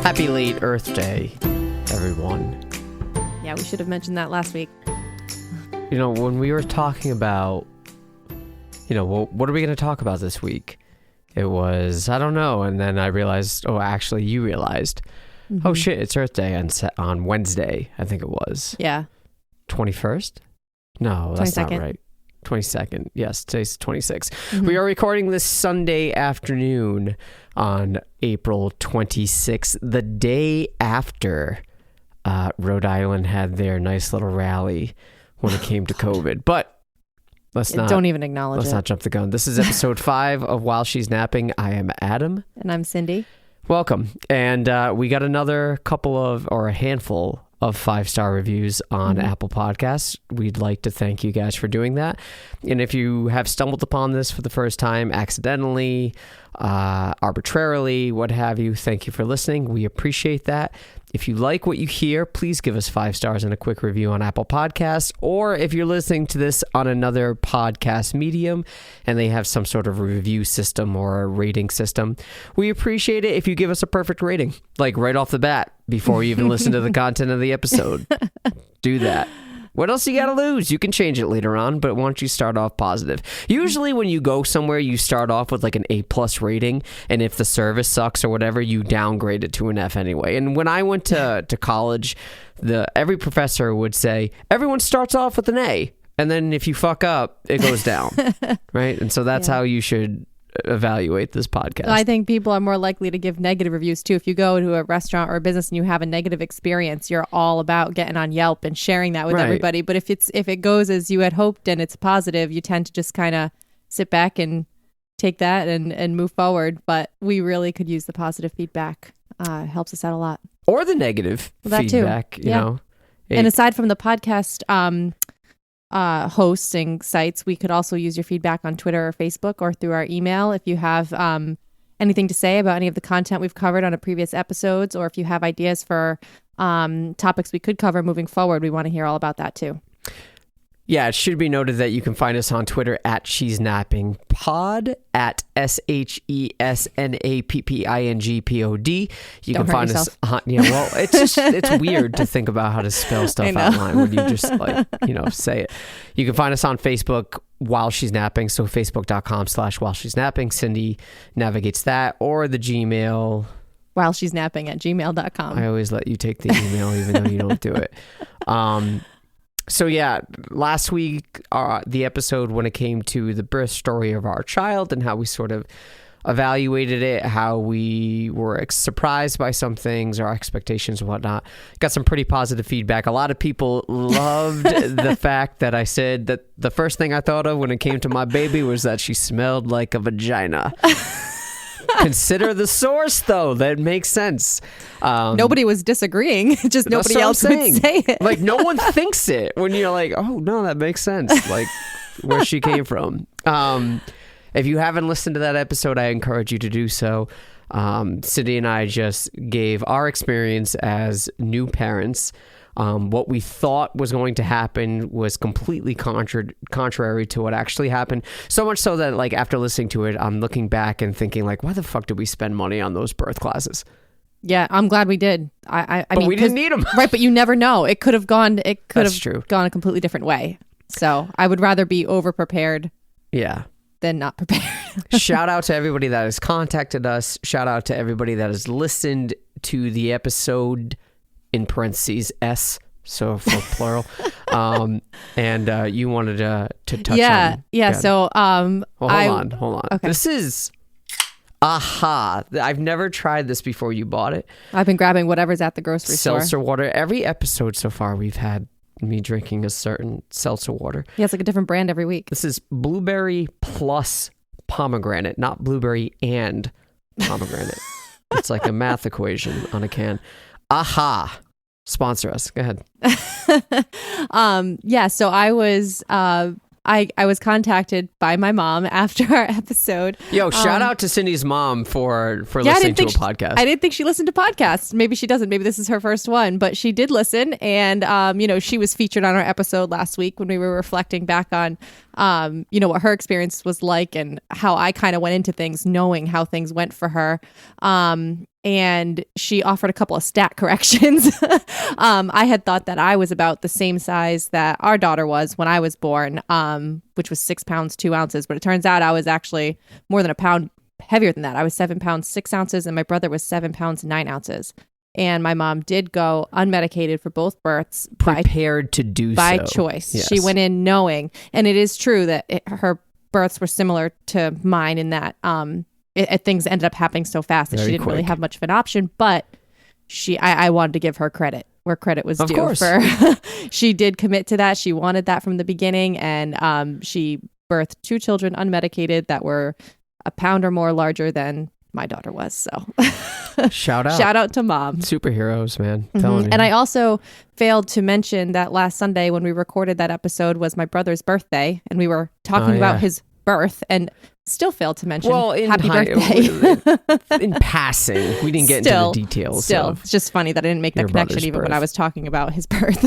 Happy late Earth Day, everyone. Yeah, we should have mentioned that last week. You know, when we were talking about, what are we going to talk about this week? It was, I don't know. And then I realized, actually, you realized, oh shit, it's Earth Day on Wednesday, I think it was. Yeah. 21st? No, that's 22nd. not right. 22nd. Yes, today's 26th. We are recording this Sunday afternoon on April 26th, the day after Rhode Island had their nice little rally when it came to COVID. But don't even acknowledge let's it. not jump the gun. This is episode 5 of While She's Napping. I am Adam. And I'm Cindy. Welcome. And we got a handful of 5-star reviews on Apple Podcasts. We'd like to thank you guys for doing that. And if you have stumbled upon this for the first time, accidentally, arbitrarily, what have you, thank you for listening. We appreciate that. If you like what you hear, please give us 5 stars and a quick review on Apple Podcasts. Or if you're listening to this on another podcast medium and they have some sort of review system or a rating system, we appreciate it if you give us a perfect rating, like right off the bat, before you even listen to the content of the episode. Do that. What else you got to lose? You can change it later on, but why don't you start off positive? Usually when you go somewhere, you start off with like an A+ rating, and if the service sucks or whatever, you downgrade it to an F anyway. And when I went to college, every professor would say, everyone starts off with an A, and then if you fuck up, it goes down, right? And so that's how you should evaluate this podcast. I think people are more likely to give negative reviews too. If you go to a restaurant or a business and you have a negative experience, you're all about getting on Yelp and sharing that with everybody. But if it goes as you had hoped and it's positive, you tend to just kind of sit back and take that and move forward. But we really could use the positive feedback. Helps us out a lot. Or the negative feedback, you know. And aside from the podcast hosting sites, we could also use your feedback on Twitter or Facebook or through our email if you have anything to say about any of the content we've covered on a previous episodes, or if you have ideas for topics we could cover moving forward. We want to hear all about that too. Yeah, it should be noted that you can find us on Twitter at She's Napping Pod, at SHESNAPPINGPOD. You Don't can find hurt us on, it's weird to think about how to spell stuff outline when you just say it. You can find us on Facebook While She's Napping, so facebook.com/While She's Napping. Cindy navigates that, or the Gmail. While She's Napping at gmail.com. I always let you take the email even though you don't do it. So yeah, last week, the episode when it came to the birth story of our child and how we sort of evaluated it, how we were surprised by some things, our expectations and whatnot, got some pretty positive feedback. A lot of people loved the fact that I said that the first thing I thought of when it came to my baby was that she smelled like a vagina. Consider the source, though. That makes sense. Nobody was disagreeing. Just nobody else would say it. Like, no one thinks it when you're like, oh, no, that makes sense. Like, where she came from. If you haven't listened to that episode, I encourage you to do so. Cindy and I just gave our experience as new parents. What we thought was going to happen was completely contrary to what actually happened. So much so that, like, after listening to it, I'm looking back and thinking, like, why the fuck did we spend money on those birth classes? Yeah, I'm glad we did. I mean, we didn't need them, right? But you never know. It could have gone. It could have true. Gone a completely different way. So I would rather be over prepared. Yeah. Than not prepared. Shout out to everybody that has contacted us. Shout out to everybody that has listened to the episode. In parentheses S, so for plural. And you wanted to touch on. Yeah. God. So well, hold on. Okay. This is aha. I've never tried this before you bought it. I've been grabbing whatever's at the grocery store. Seltzer water. Every episode so far we've had me drinking a certain seltzer water. Yeah, it's like a different brand every week. This is blueberry plus pomegranate, not blueberry and pomegranate. It's like a math equation on a can. Aha. Sponsor us. Go ahead. So I was I was contacted by my mom after our epised. Yo, shout out to Cindy's mom for listening to a podcast. I didn't think she listened to podcasts. Maybe she doesn't. Maybe this is her first one, but she did listen. And, she was featured on our episode last week when we were reflecting back on what her experience was like and how I kind of went into things knowing how things went for her. And she offered a couple of stat corrections. I had thought that I was about the same size that our daughter was when I was born, which was 6 pounds, 2 ounces. But it turns out I was actually more than a pound heavier than that. I was 7 pounds, 6 ounces, and my brother was 7 pounds, 9 ounces. And my mom did go unmedicated for both births. Prepared to do by so. choice. Yes. She went in knowing. And it is true that her births were similar to mine in that things ended up happening so fast that Very she didn't really quick. have much of an option. But I wanted to give her credit where credit was Of due. course. She did commit to that. She wanted that from the beginning. And she birthed 2 children unmedicated that were a pound or more larger than my daughter was. So Shout out. shout out to mom. Superheroes, man. Telling you. And I also failed to mention that last Sunday when we recorded that episode was my brother's birthday, and we were talking about his birth, and still failed to mention happy birthday. In passing, we didn't get into the details. Still, it's just funny that I didn't make that your connection brother's even when birth. I was talking about his birth.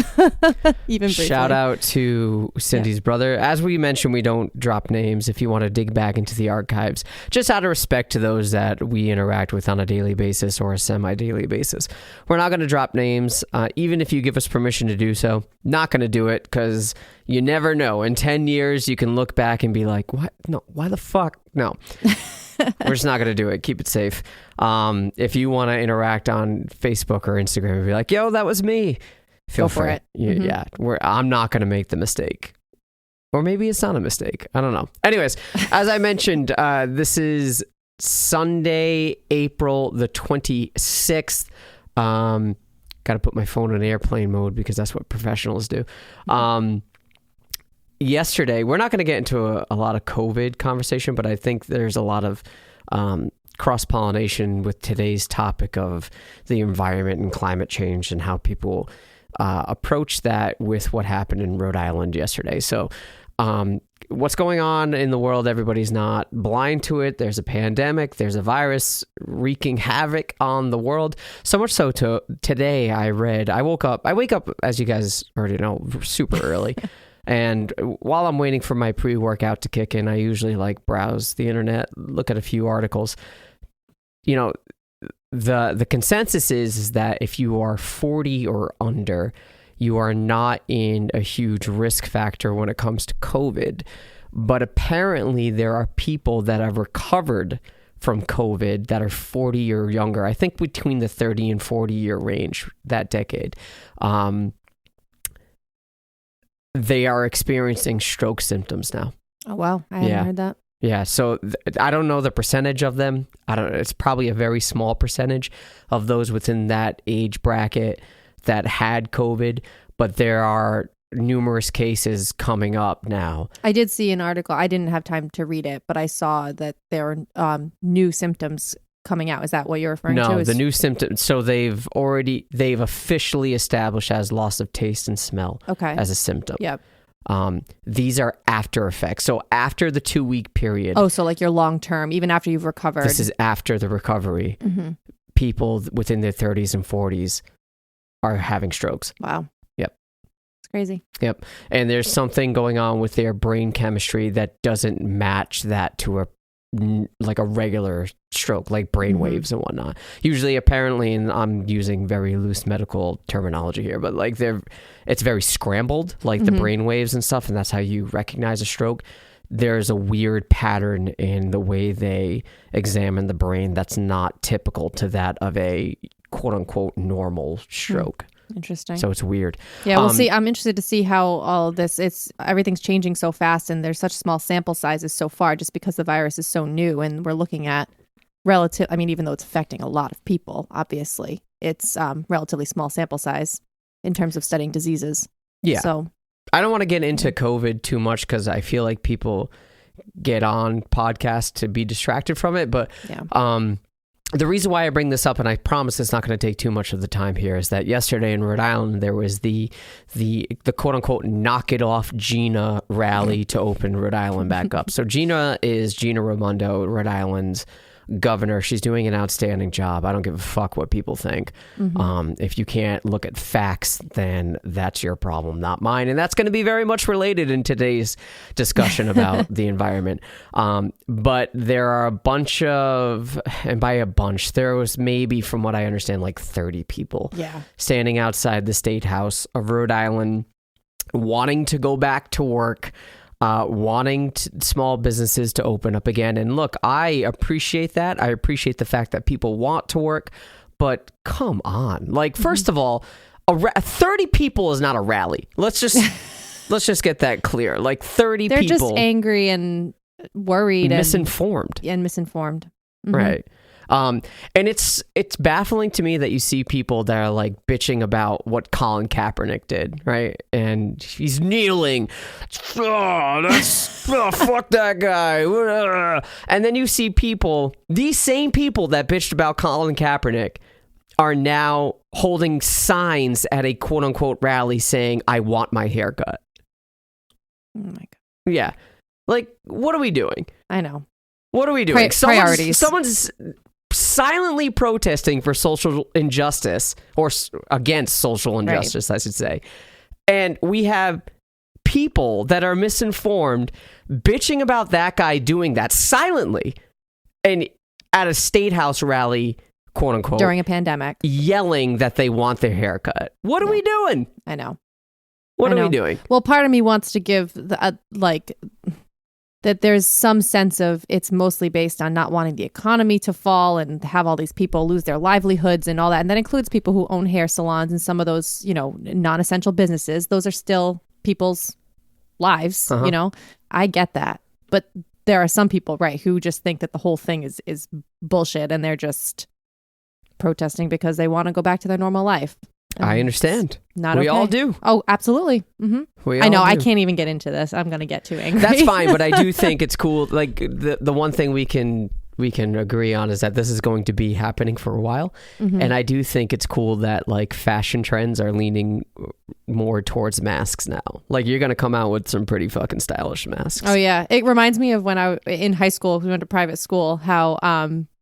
Even briefly. Shout out to Cindy's brother. As we mentioned, we don't drop names if you want to dig back into the archives, just out of respect to those that we interact with on a daily basis or a semi-daily basis. We're not going to drop names, even if you give us permission to do so. Not going to do it because you never know. In 10 years, you can look back and be like, what? No, why the fuck? No. We're just not going to do it. Keep it safe. If you want to interact on Facebook or Instagram and be like, yo, that was me. Feel Go for free. it. Yeah. I'm not going to make the mistake. Or maybe it's not a mistake. I don't know. Anyways, as I mentioned, this is Sunday, April the 26th. Got to put my phone in airplane mode because that's what professionals do. Yesterday, we're not going to get into a lot of COVID conversation, but I think there's a lot of cross-pollination with today's topic of the environment and climate change and how people approach that with what happened in Rhode Island yesterday. So what's going on in the world, everybody's not blind to it. There's a pandemic. There's a virus wreaking havoc on the world. So much so today I wake up, as you guys already know, super early. And while I'm waiting for my pre-workout to kick in, I usually browse the internet, look at a few articles. You know, the consensus is that if you are 40 or under, you are not in a huge risk factor when it comes to COVID. But apparently there are people that have recovered from COVID that are 40 or younger. I think between the 30 and 40 year range that decade. They are experiencing stroke symptoms now. Oh, wow. I hadn't heard that. Yeah. So I don't know the percentage of them. It's probably a very small percentage of those within that age bracket that had COVID, but there are numerous cases coming up now. I did see an article. I didn't have time to read it, but I saw that there are new symptoms coming out. Is that what you're referring to? No, the new symptoms. So they've officially established as loss of taste and smell as a symptom. Yep. These are after effects. So after the 2-week period. Oh, so your long term, even after you've recovered. This is after the recovery. Mm-hmm. People within their 30s and 40s are having strokes. Wow. Yep. It's crazy. Yep. And there's something going on with their brain chemistry that doesn't match that to a regular stroke, like brain waves and whatnot. Usually, apparently, and I'm using very loose medical terminology here, but it's very scrambled, like the brain waves and stuff, and that's how you recognize a stroke. There's a weird pattern in the way they examine the brain that's not typical to that of a quote unquote normal stroke. Interesting. So it's weird. Yeah, we'll see. I'm interested to see how all of this, everything's changing so fast and there's such small sample sizes so far just because the virus is so new and we're looking at even though it's affecting a lot of people, obviously, it's relatively small sample size in terms of studying diseases. Yeah. So I don't want to get into COVID too much because I feel like people get on podcasts to be distracted from it. But the reason why I bring this up, and I promise it's not going to take too much of the time here, is that yesterday in Rhode Island, there was the quote unquote knock it off Gina rally to open Rhode Island back up. So Gina is Gina Raimondo, Rhode Island's governor. She's doing an outstanding job. I don't give a fuck what people think. If you can't look at facts, then that's your problem, not mine. And that's going to be very much related in today's discussion about the environment. But there are a bunch of, and by a bunch, there was maybe, from what I understand, like 30 people standing outside the State House of Rhode Island, wanting to go back to work, wanting small businesses to open up again. And look, I appreciate that. I appreciate the fact that people want to work, but come on. Like, first of all, 30 people is not a rally. Let's just get that clear. Like 30 They're people. They're just angry and worried misinformed. and misinformed. Right. And it's baffling to me that you see people that are like bitching about what Colin Kaepernick did, right? And he's kneeling. Fuck that guy. And then you see people, these same people that bitched about Colin Kaepernick are now holding signs at a quote unquote rally saying, I want my haircut. Oh my God. Yeah. Like, what are we doing? I know. What are we doing? Priorities. Someone's silently protesting for social injustice, or against social injustice, I should say. And we have people that are misinformed bitching about that guy doing that silently and at a State House rally, quote unquote, during a pandemic, yelling that they want their haircut. What are we doing? I know. What are we doing? Well, part of me wants to give that there's some sense of it's mostly based on not wanting the economy to fall and have all these people lose their livelihoods and all that. And that includes people who own hair salons and some of those, non-essential businesses. Those are still people's lives, I get that. But there are some people, right, who just think that the whole thing is bullshit and they're just protesting because they want to go back to their normal life. I understand. Not we okay. all do. Oh, absolutely. I know. I can't even get into this. I'm going to get too angry. That's fine, but I do think it's cool. Like the one thing we can agree on is that this is going to be happening for a while, and I do think it's cool that like fashion trends are leaning more towards masks now. Like you're going to come out with some pretty fucking stylish masks. Oh yeah, it reminds me of when I in high school. We went to private school. How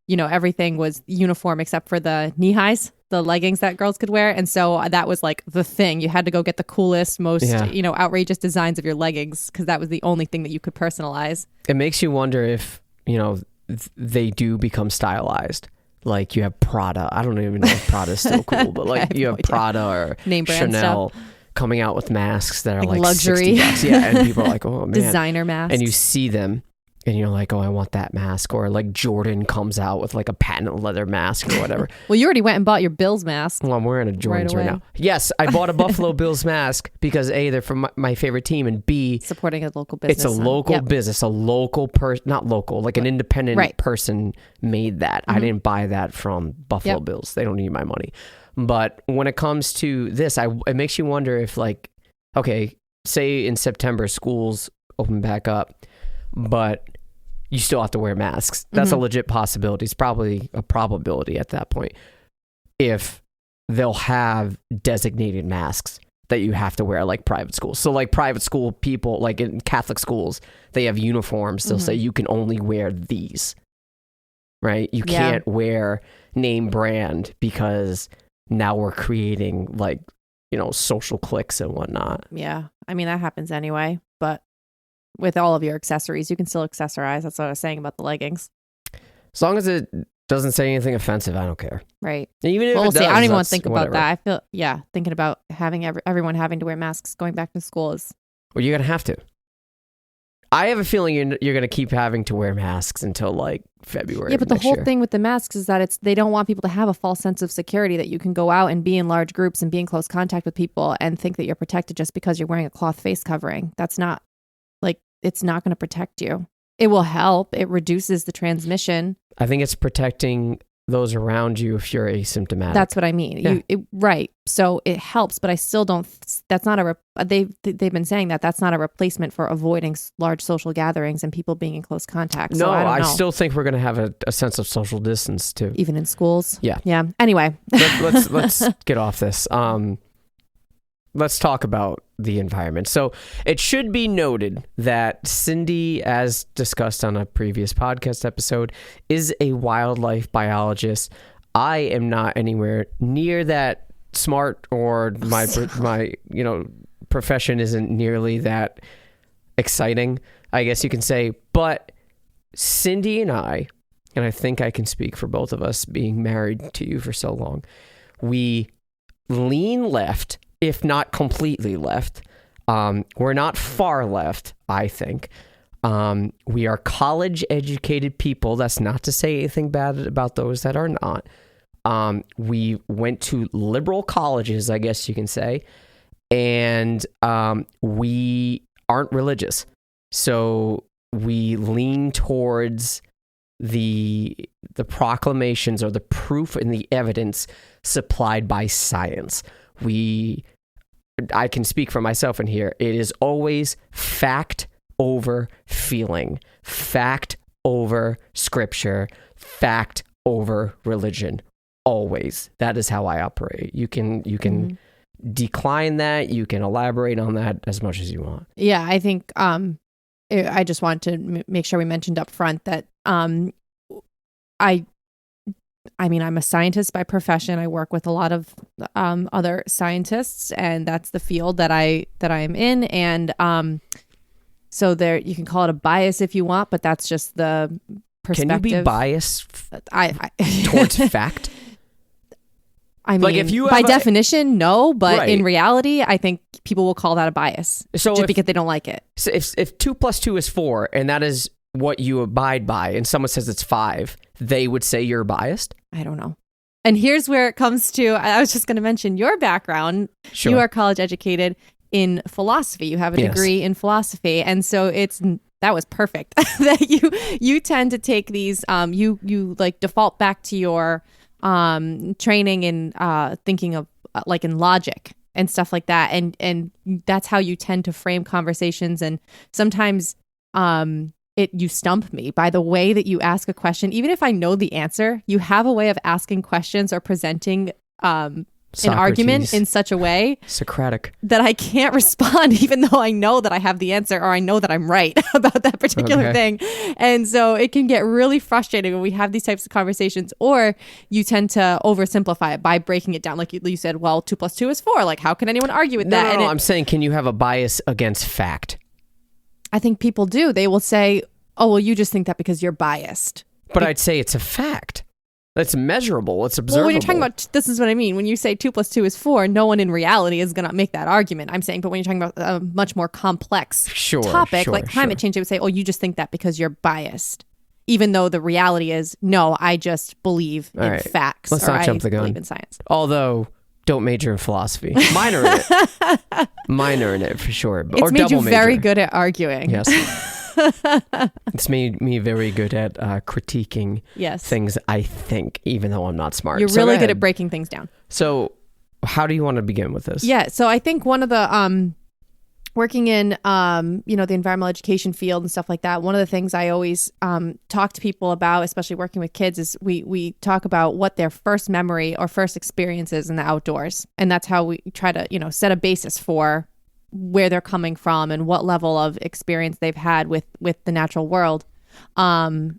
everything was uniform except for the knee highs, the leggings that girls could wear. And so that was like the thing. You had to go get the coolest, most, outrageous designs of your leggings because that was the only thing that you could personalize. It makes you wonder if, they do become stylized. Like you have Prada. I don't even know if Prada's still cool, but like you have Prada or name brand Chanel stuff coming out with masks that are like luxury. $60. Yeah. And people are like, oh man. Designer masks. And you see them. And you're like, oh, I want that mask. Or like Jordan comes out with like a patent leather mask or whatever. Well, you already went and bought your Bills mask. Well, I'm wearing a Jordans right now. Yes, I bought a Buffalo Bills mask because A, they're from my favorite team, and B, supporting a local business. It's a local business, a local person, not local, like an independent person made that. I didn't buy that from Buffalo Bills. They don't need my money. But when it comes to this, it makes you wonder if like, okay, say in September, schools open back up, but you still have to wear masks. That's a legit possibility. It's probably a probability at that point. If they'll have designated masks that you have to wear like private schools. So like private school people, like in Catholic schools, they have uniforms. They'll say you can only wear these, right? You can't wear name brand because now we're creating like, social cliques and whatnot. Yeah. I mean, that happens anyway, but with all of your accessories, you can still accessorize. That's what I was saying about the leggings. As long as it doesn't say anything offensive, I don't care. Right. Even if we'll it does, see. I don't even want to think whatever. about that. I feel, thinking about having everyone having to wear masks going back to school is... Well, you're going to have to. I have a feeling you're going to keep having to wear masks until like February. Yeah, but the whole thing with the masks is that they don't want people to have a false sense of security that you can go out and be in large groups and be in close contact with people and think that you're protected just because you're wearing a cloth face covering. That's not... it's not going to protect you. It will help. It reduces the transmission. I think it's protecting those around you if you're asymptomatic. That's what I mean. Yeah. Right. So it helps, but I still don't. That's not they've been saying that's not a replacement for avoiding large social gatherings and people being in close contact. So I still think we're going to have a sense of social distance too, even in schools. Yeah. Yeah. Anyway, let's get off this. let's talk about the environment. So it should be noted that Cindy, as discussed on a previous podcast episode, is a wildlife biologist. I am not anywhere near that smart, or my profession isn't nearly that exciting, I guess you can say. But Cindy and I think I can speak for both of us, being married to you for so long, we lean left, if not completely left. We're not far left, I think. We are college-educated people. That's not to say anything bad about those that are not. We went to liberal colleges, I guess you can say, and we aren't religious. So we lean towards the proclamations, or the proof and the evidence supplied by science. I can speak for myself in here. It is always fact over feeling, fact over scripture, fact over religion. Always. That is how I operate. You can decline that. You can elaborate on that as much as you want. Yeah, I think I just want to make sure we mentioned up front that I mean, I'm a scientist by profession. I work with a lot of other scientists, and that's the field that I'm in. And so there, you can call it a bias if you want, but that's just the perspective. Can you be biased towards fact? I mean, like, if you by definition, no, but in reality, I think people will call that a bias, just because they don't like it. So if 2 + 2 is 4, and that is what you abide by, and someone says it's 5, they would say you're biased? I don't know. And here's where it comes to, I was just going to mention your background. Sure. You are college educated in philosophy. You have a degree in philosophy. And so that was perfect that you tend to take these, you like default back to your training in thinking of like in logic and stuff like that. And that's how you tend to frame conversations. And sometimes, you stump me by the way that you ask a question. Even if I know the answer, you have a way of asking questions or presenting an argument in such a way Socratic that I can't respond, even though I know that I have the answer, or I know that I'm right about that particular thing. And so it can get really frustrating when we have these types of conversations, or you tend to oversimplify it by breaking it down. Like you said, well, 2 + 2 is 4. Like, how can anyone argue with that? No, I'm saying, can you have a bias against fact? I think people do. They will say, oh, well, you just think that because you're biased. But I'd say it's a fact. It's measurable. It's observable. Well, when you're talking about, this is what I mean. When you say 2 + 2 is 4, no one in reality is going to make that argument. I'm saying, but when you're talking about a much more complex topic, like climate change, they would say, oh, you just think that because you're biased. Even though the reality is, no, I just believe in facts. Let's not jump the gun. I believe in science. Although, don't major in philosophy. Minor in it. Minor in it, for sure. It's or made double you major. very good at arguing. Yes. It's made me very good at critiquing things, I think, even though I'm not smart. You're really good at breaking things down. So how do you want to begin with this? Yeah, so I think one of the working in the environmental education field and stuff like that, one of the things I always talk to people about, especially working with kids, is we talk about what their first memory or first experience is in the outdoors. And that's how we try to, set a basis for where they're coming from and what level of experience they've had with the natural world.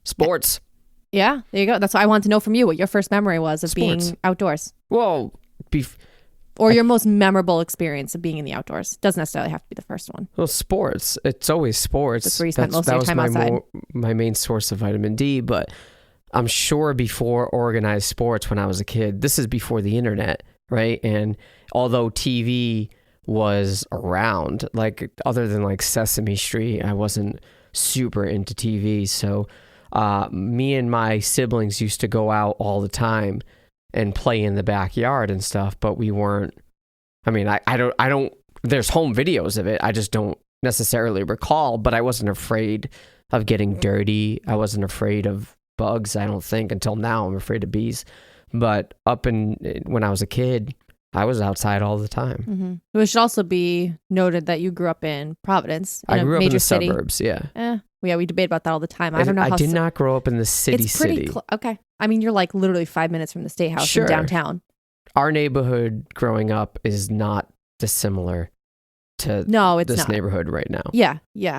Sports. Yeah, there you go. That's what I want to know from you, what your first memory was of being outdoors. Well, or your most memorable experience of being in the outdoors. Doesn't necessarily have to be the first one. Well, sports. It's always sports. That's where you spent most of your time outside. My main source of vitamin D, but I'm sure before organized sports when I was a kid, this is before the internet, right? And although TV was around, like other than like Sesame Street, I wasn't super into TV. So me and my siblings used to go out all the time and play in the backyard and stuff, but we weren't, I mean, I don't, there's home videos of it. I just don't necessarily recall, but I wasn't afraid of getting dirty. I wasn't afraid of bugs, I don't think, until now. I'm afraid of bees. But when I was a kid, I was outside all the time. Mm-hmm. It should also be noted that you grew up in Providence. I grew up in the city. Suburbs, yeah. Yeah, we debate about that all the time. I don't know how... I did not grow up in the city. Okay. I mean, you're like literally 5 minutes from the State House in downtown. Our neighborhood growing up is not dissimilar to No, it's this not. neighborhood right now. Yeah,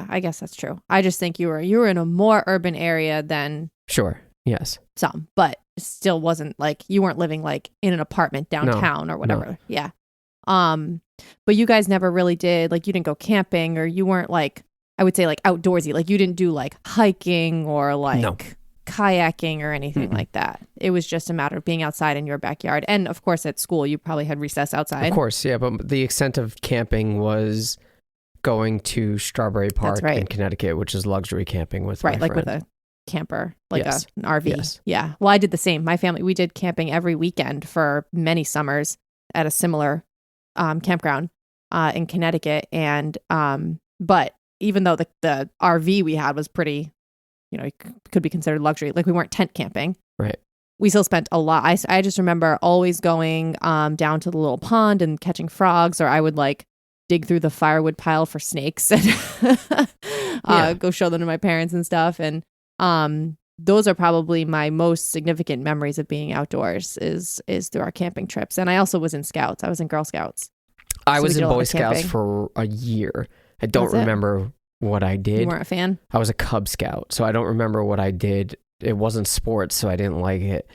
I guess that's true. I just think you were in a more urban area than Sure. Yes. some, but it still wasn't like you weren't living like in an apartment downtown or whatever. No. Yeah. But you guys never really did, like, you didn't go camping, or you weren't like, I would say, like, outdoorsy. Like, you didn't do like hiking or like kayaking or anything like that. It was just a matter of being outside in your backyard. And of course, at school, you probably had recess outside. Of course, yeah. But the extent of camping was going to Strawberry Park in Connecticut, which is luxury camping with my like friend. with a camper, like an RV. Yes. Yeah. Well, I did the same. My family, we did camping every weekend for many summers at a similar campground in Connecticut. And but even though the RV we had was pretty, it could be considered luxury, like we weren't tent camping. Right. We still spent a lot. I just remember always going down to the little pond and catching frogs, or I would like dig through the firewood pile for snakes and go show them to my parents and stuff. And those are probably my most significant memories of being outdoors is through our camping trips. And I also was in Scouts. I was in Girl Scouts. I was in Boy Scouts for a year. I don't remember what I did. You weren't a fan? I was a Cub Scout, so I don't remember what I did. It wasn't sports, so I didn't like it.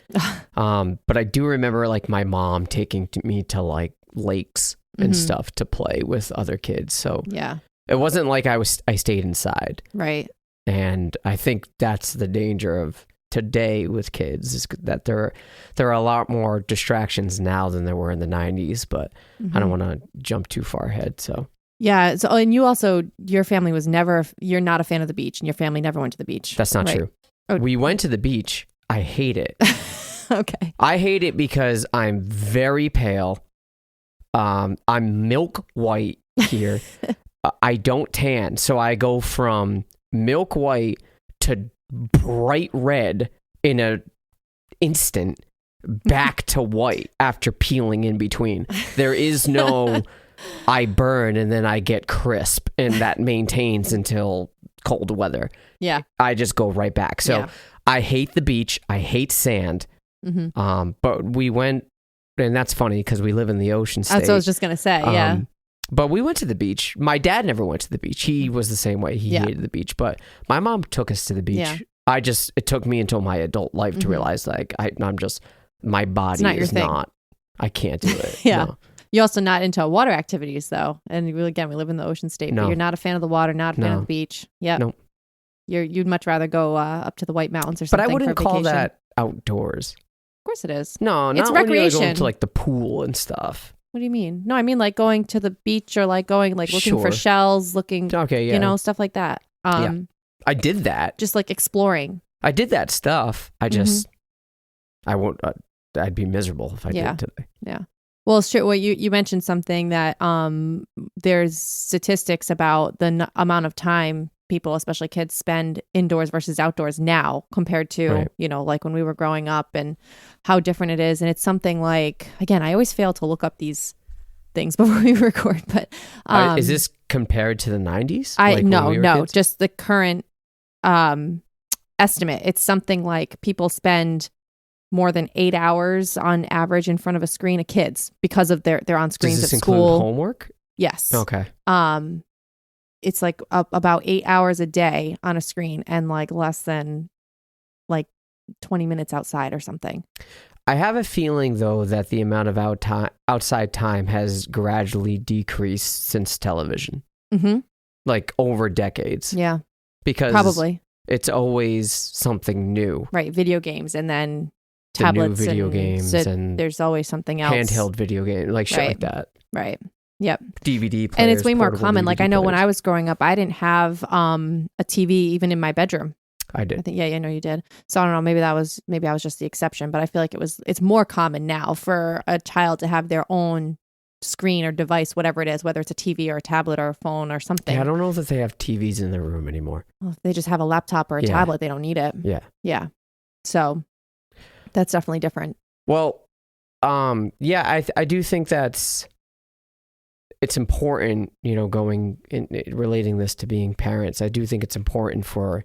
But I do remember like my mom taking me to like lakes and stuff to play with other kids. So yeah, it wasn't like I stayed inside. Right. And I think that's the danger of today with kids, is that there are a lot more distractions now than there were in the 90s, but I don't want to jump too far ahead. So yeah. So, and you also, your family was never, you're not a fan of the beach, and your family never went to the beach. That's not true. Oh. We went to the beach. I hate it. Okay. I hate it because I'm very pale. I'm milk white here. I don't tan. So I go from milk white to bright red in an instant, back to white after peeling in between. There is no I burn and then I get crisp, and that maintains until cold weather. Yeah. I just go right back. So I hate the beach. I hate sand. But we went, and that's funny because we live in the ocean state. That's what I was just going to say. Yeah. But we went to the beach. My dad never went to the beach. He was the same way. He hated the beach. But my mom took us to the beach. Yeah. It took me until my adult life to realize like I'm just, my body is not, I can't do it. Yeah. No. You're also not into water activities though. And again, we live in the ocean state, but you're not a fan of the water, not a fan of the beach. Yeah. No. You'd much rather go up to the White Mountains or something. But I wouldn't for call vacation. that outdoors. Of course it is. No, not it's when recreation. you're going to like the pool and stuff. What do you mean? No, I mean like going to the beach, or like going like looking for shells, looking, stuff like that. I did that. Just like exploring. I did that stuff. I just, I won't, I'd be miserable if I did today. Yeah. Well, sure. Well, you mentioned something that there's statistics about the amount of time people, especially kids, spend indoors versus outdoors now compared to, like when we were growing up, and how different it is. And it's something like, again, I always fail to look up these things before we record, but is this compared to the 90s? No, just the current estimate. It's something like people spend more than 8 hours on average in front of a screen of kids because of they're on screens at school. Does this include homework? Yes. Okay. It's like about 8 hours a day on a screen, and like less than like 20 minutes outside or something. I have a feeling though that the amount of outside time has gradually decreased since television. Like over decades. Yeah. Because probably it's always something new. Right. Video games, and then tablets, new video games, and there's always something else. Handheld video game, like shit like that. Right. Yep. DVD players. And it's way more common. Like I know when players. I was growing up, I didn't have a TV even in my bedroom. I did. I think, I know you did. So I don't know, maybe I was just the exception, but I feel like it's more common now for a child to have their own screen or device, whatever it is, whether it's a TV or a tablet or a phone or something. Yeah, I don't know that they have TVs in their room anymore. Well, if they just have a laptop or a tablet, they don't need it. Yeah. Yeah. So that's definitely different. Well, I do think it's important, relating this to being parents. I do think it's important for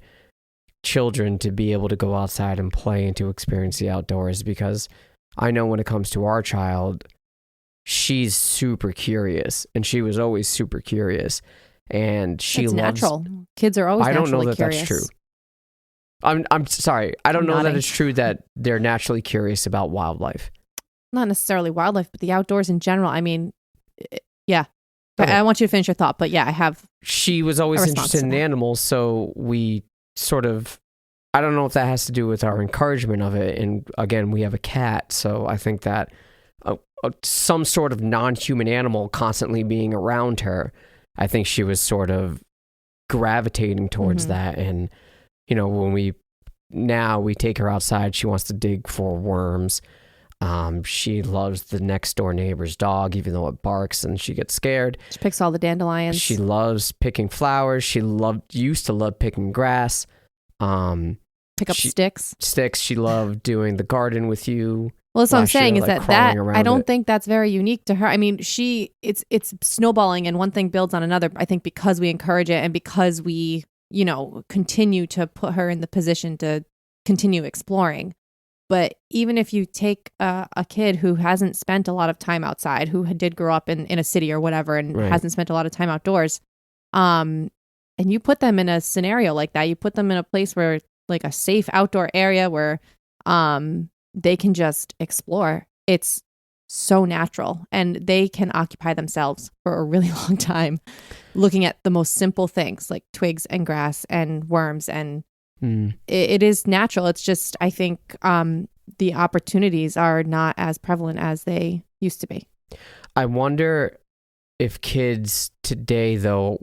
children to be able to go outside and play and to experience the outdoors, because I know when it comes to our child, she's super curious, and she was always super curious, and she It's loves. natural. Kids are always I don't know naturally that curious. that's true. I'm sorry. I don't know that it's true that they're naturally curious about wildlife. Not necessarily wildlife, but the outdoors in general. I mean, yeah. Okay. I want you to finish your thought, but yeah, I have. She was always interested in animals, so we sort of. I don't know if that has to do with our encouragement of it. And again, we have a cat, so I think that some sort of non-human animal constantly being around her, I think she was sort of gravitating towards that. And when we take her outside, she wants to dig for worms. She loves the next door neighbor's dog, even though it barks and she gets scared. She picks all the dandelions. She loves picking flowers. She used to love picking grass. Pick up sticks. She loved doing the garden with you. Well, that's what I'm saying is that I don't it. think that's very unique to her. I mean, it's snowballing and one thing builds on another. I think because we encourage it and because we, continue to put her in the position to continue exploring. But even if you take a kid who hasn't spent a lot of time outside, who did grow up in a city or whatever and hasn't spent a lot of time outdoors, and you put them in a scenario like that, you put them in a place where like a safe outdoor area where they can just explore. It's so natural and they can occupy themselves for a really long time looking at the most simple things like twigs and grass and worms and it is natural. It's just, I think the opportunities are not as prevalent as they used to be. I wonder if kids today, though,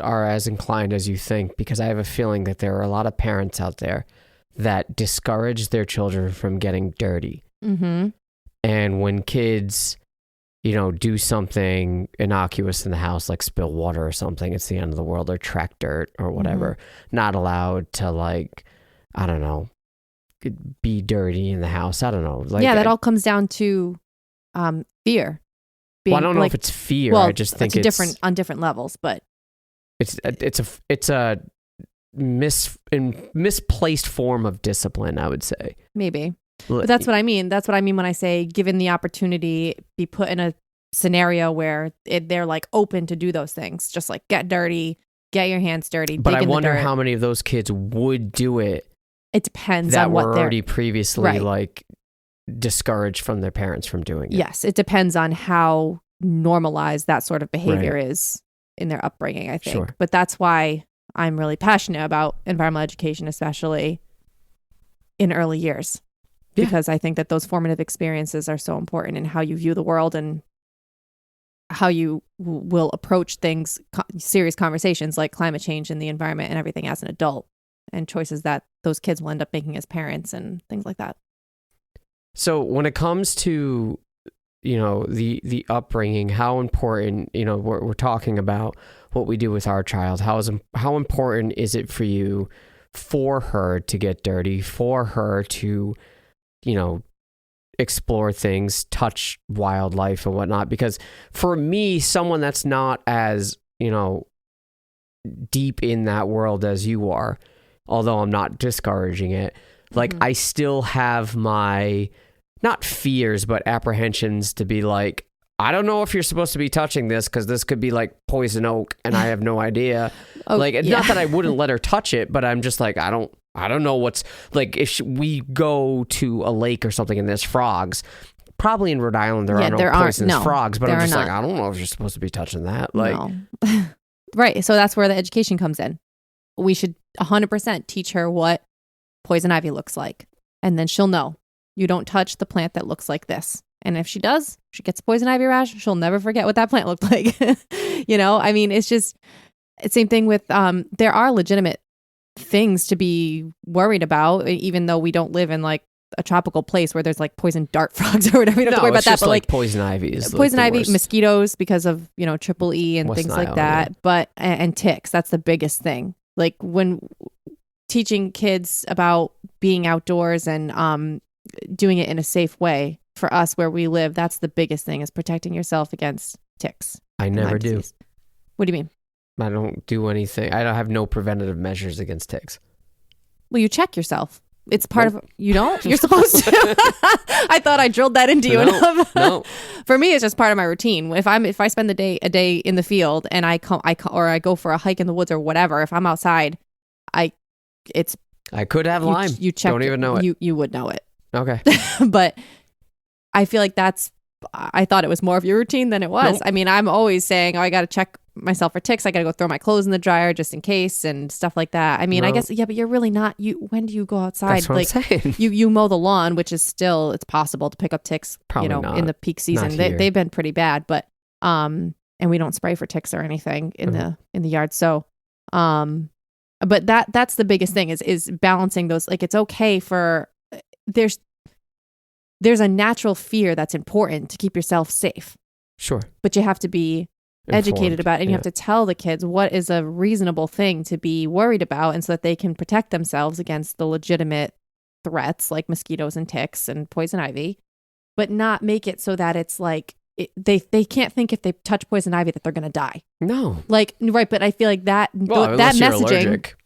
are as inclined as you think, because I have a feeling that there are a lot of parents out there that discourage their children from getting dirty. Mm-hmm. And when kids, do something innocuous in the house, like spill water or something, it's the end of the world, or track dirt or whatever, not allowed to, like, I don't know, be dirty in the house. I don't know. Like, that all comes down to fear. Well, I don't know if it's fear. Well, I just think it's different on different levels, but it's a misplaced form of discipline, I would say. Maybe. But that's what I mean. That's what I mean when I say given the opportunity, be put in a scenario where they're like open to do those things. Just like get dirty, get your hands dirty. But I wonder how many of those kids would do it. It depends that on what were they're already previously like discouraged from their parents from doing it. Yes, it depends on how normalized that sort of behavior is in their upbringing, I think. Sure. But that's why I'm really passionate about environmental education, especially in early years. Yeah. Because I think that those formative experiences are so important in how you view the world and how you will approach things, serious conversations like climate change and the environment and everything as an adult, and choices that those kids will end up making as parents and things like that. So when it comes to, the upbringing, how important, we're talking about what we do with our child. How important is it for you, for her to get dirty, for her to, explore things, touch wildlife and whatnot? Because for me, someone that's not as, deep in that world as you are, although I'm not discouraging it, like I still have my, not fears, but apprehensions to be like, I don't know if you're supposed to be touching this because this could be like poison oak and I have no idea. Not that I wouldn't let her touch it, but I'm just like, I don't know what's, like, if we go to a lake or something and there's frogs, probably in Rhode Island there are no poisonous frogs, but I'm just like, I don't know if you're supposed to be touching that. Like, no. Right. So that's where the education comes in. We should 100% teach her what poison ivy looks like. And then she'll know, you don't touch the plant that looks like this. And if she does, she gets a poison ivy rash, she'll never forget what that plant looked like. I mean, it's just, same thing with, there are legitimate things to be worried about, even though we don't live in like a tropical place where there's like poison dart frogs or whatever. We don't have to worry about that. But like poison ivy is poison ivy, mosquitoes because of, triple E and things like that. But, and ticks, that's the biggest thing. Like when teaching kids about being outdoors and doing it in a safe way, for us where we live, that's the biggest thing, is protecting yourself against ticks. I never do. Disease. What do you mean? I don't do anything. I don't have no preventative measures against ticks. Well, you check yourself. it's part of, you don't? You're supposed to. I thought I drilled that into you enough. No. For me, it's just part of my routine. If I spend a day in the field and I go for a hike in the woods or whatever, if I'm outside, I could have Lyme. You check. Don't even know it. You would know it. Okay. But I feel like I thought it was more of your routine than it was. Nope. I mean, I'm always saying, I got to check myself for ticks. I got to go throw my clothes in the dryer just in case and stuff like that. I mean, I guess, yeah, but you're really not, when do you go outside? That's what I'm saying. You mow the lawn, which is still, it's possible to pick up ticks, Probably not. in the peak season. They've been pretty bad, but, and we don't spray for ticks or anything in the yard. So, but that's the biggest thing is balancing those. Like, it's okay for, there's a natural fear that's important to keep yourself safe. Sure. But you have to be educated about it, and you have to tell the kids what is a reasonable thing to be worried about, and so that they can protect themselves against the legitimate threats like mosquitoes and ticks and poison ivy, but not make it so that it's like they can't think if they touch poison ivy that they're going to die. No. Like, right, but I feel like that Unless messaging. You're allergic.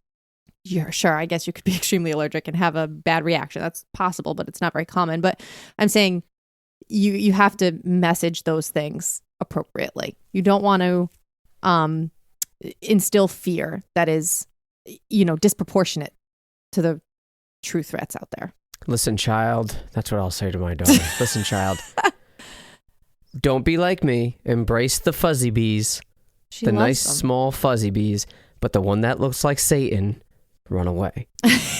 Yeah, sure. I guess you could be extremely allergic and have a bad reaction. That's possible, but it's not very common. But I'm saying you have to message those things appropriately. You don't want to instill fear that is, disproportionate to the true threats out there. Listen, child. That's what I'll say to my daughter. Listen, child. Don't be like me. Embrace the fuzzy bees. She the nice, them. small fuzzy bees. But the one that looks like Satan, run away.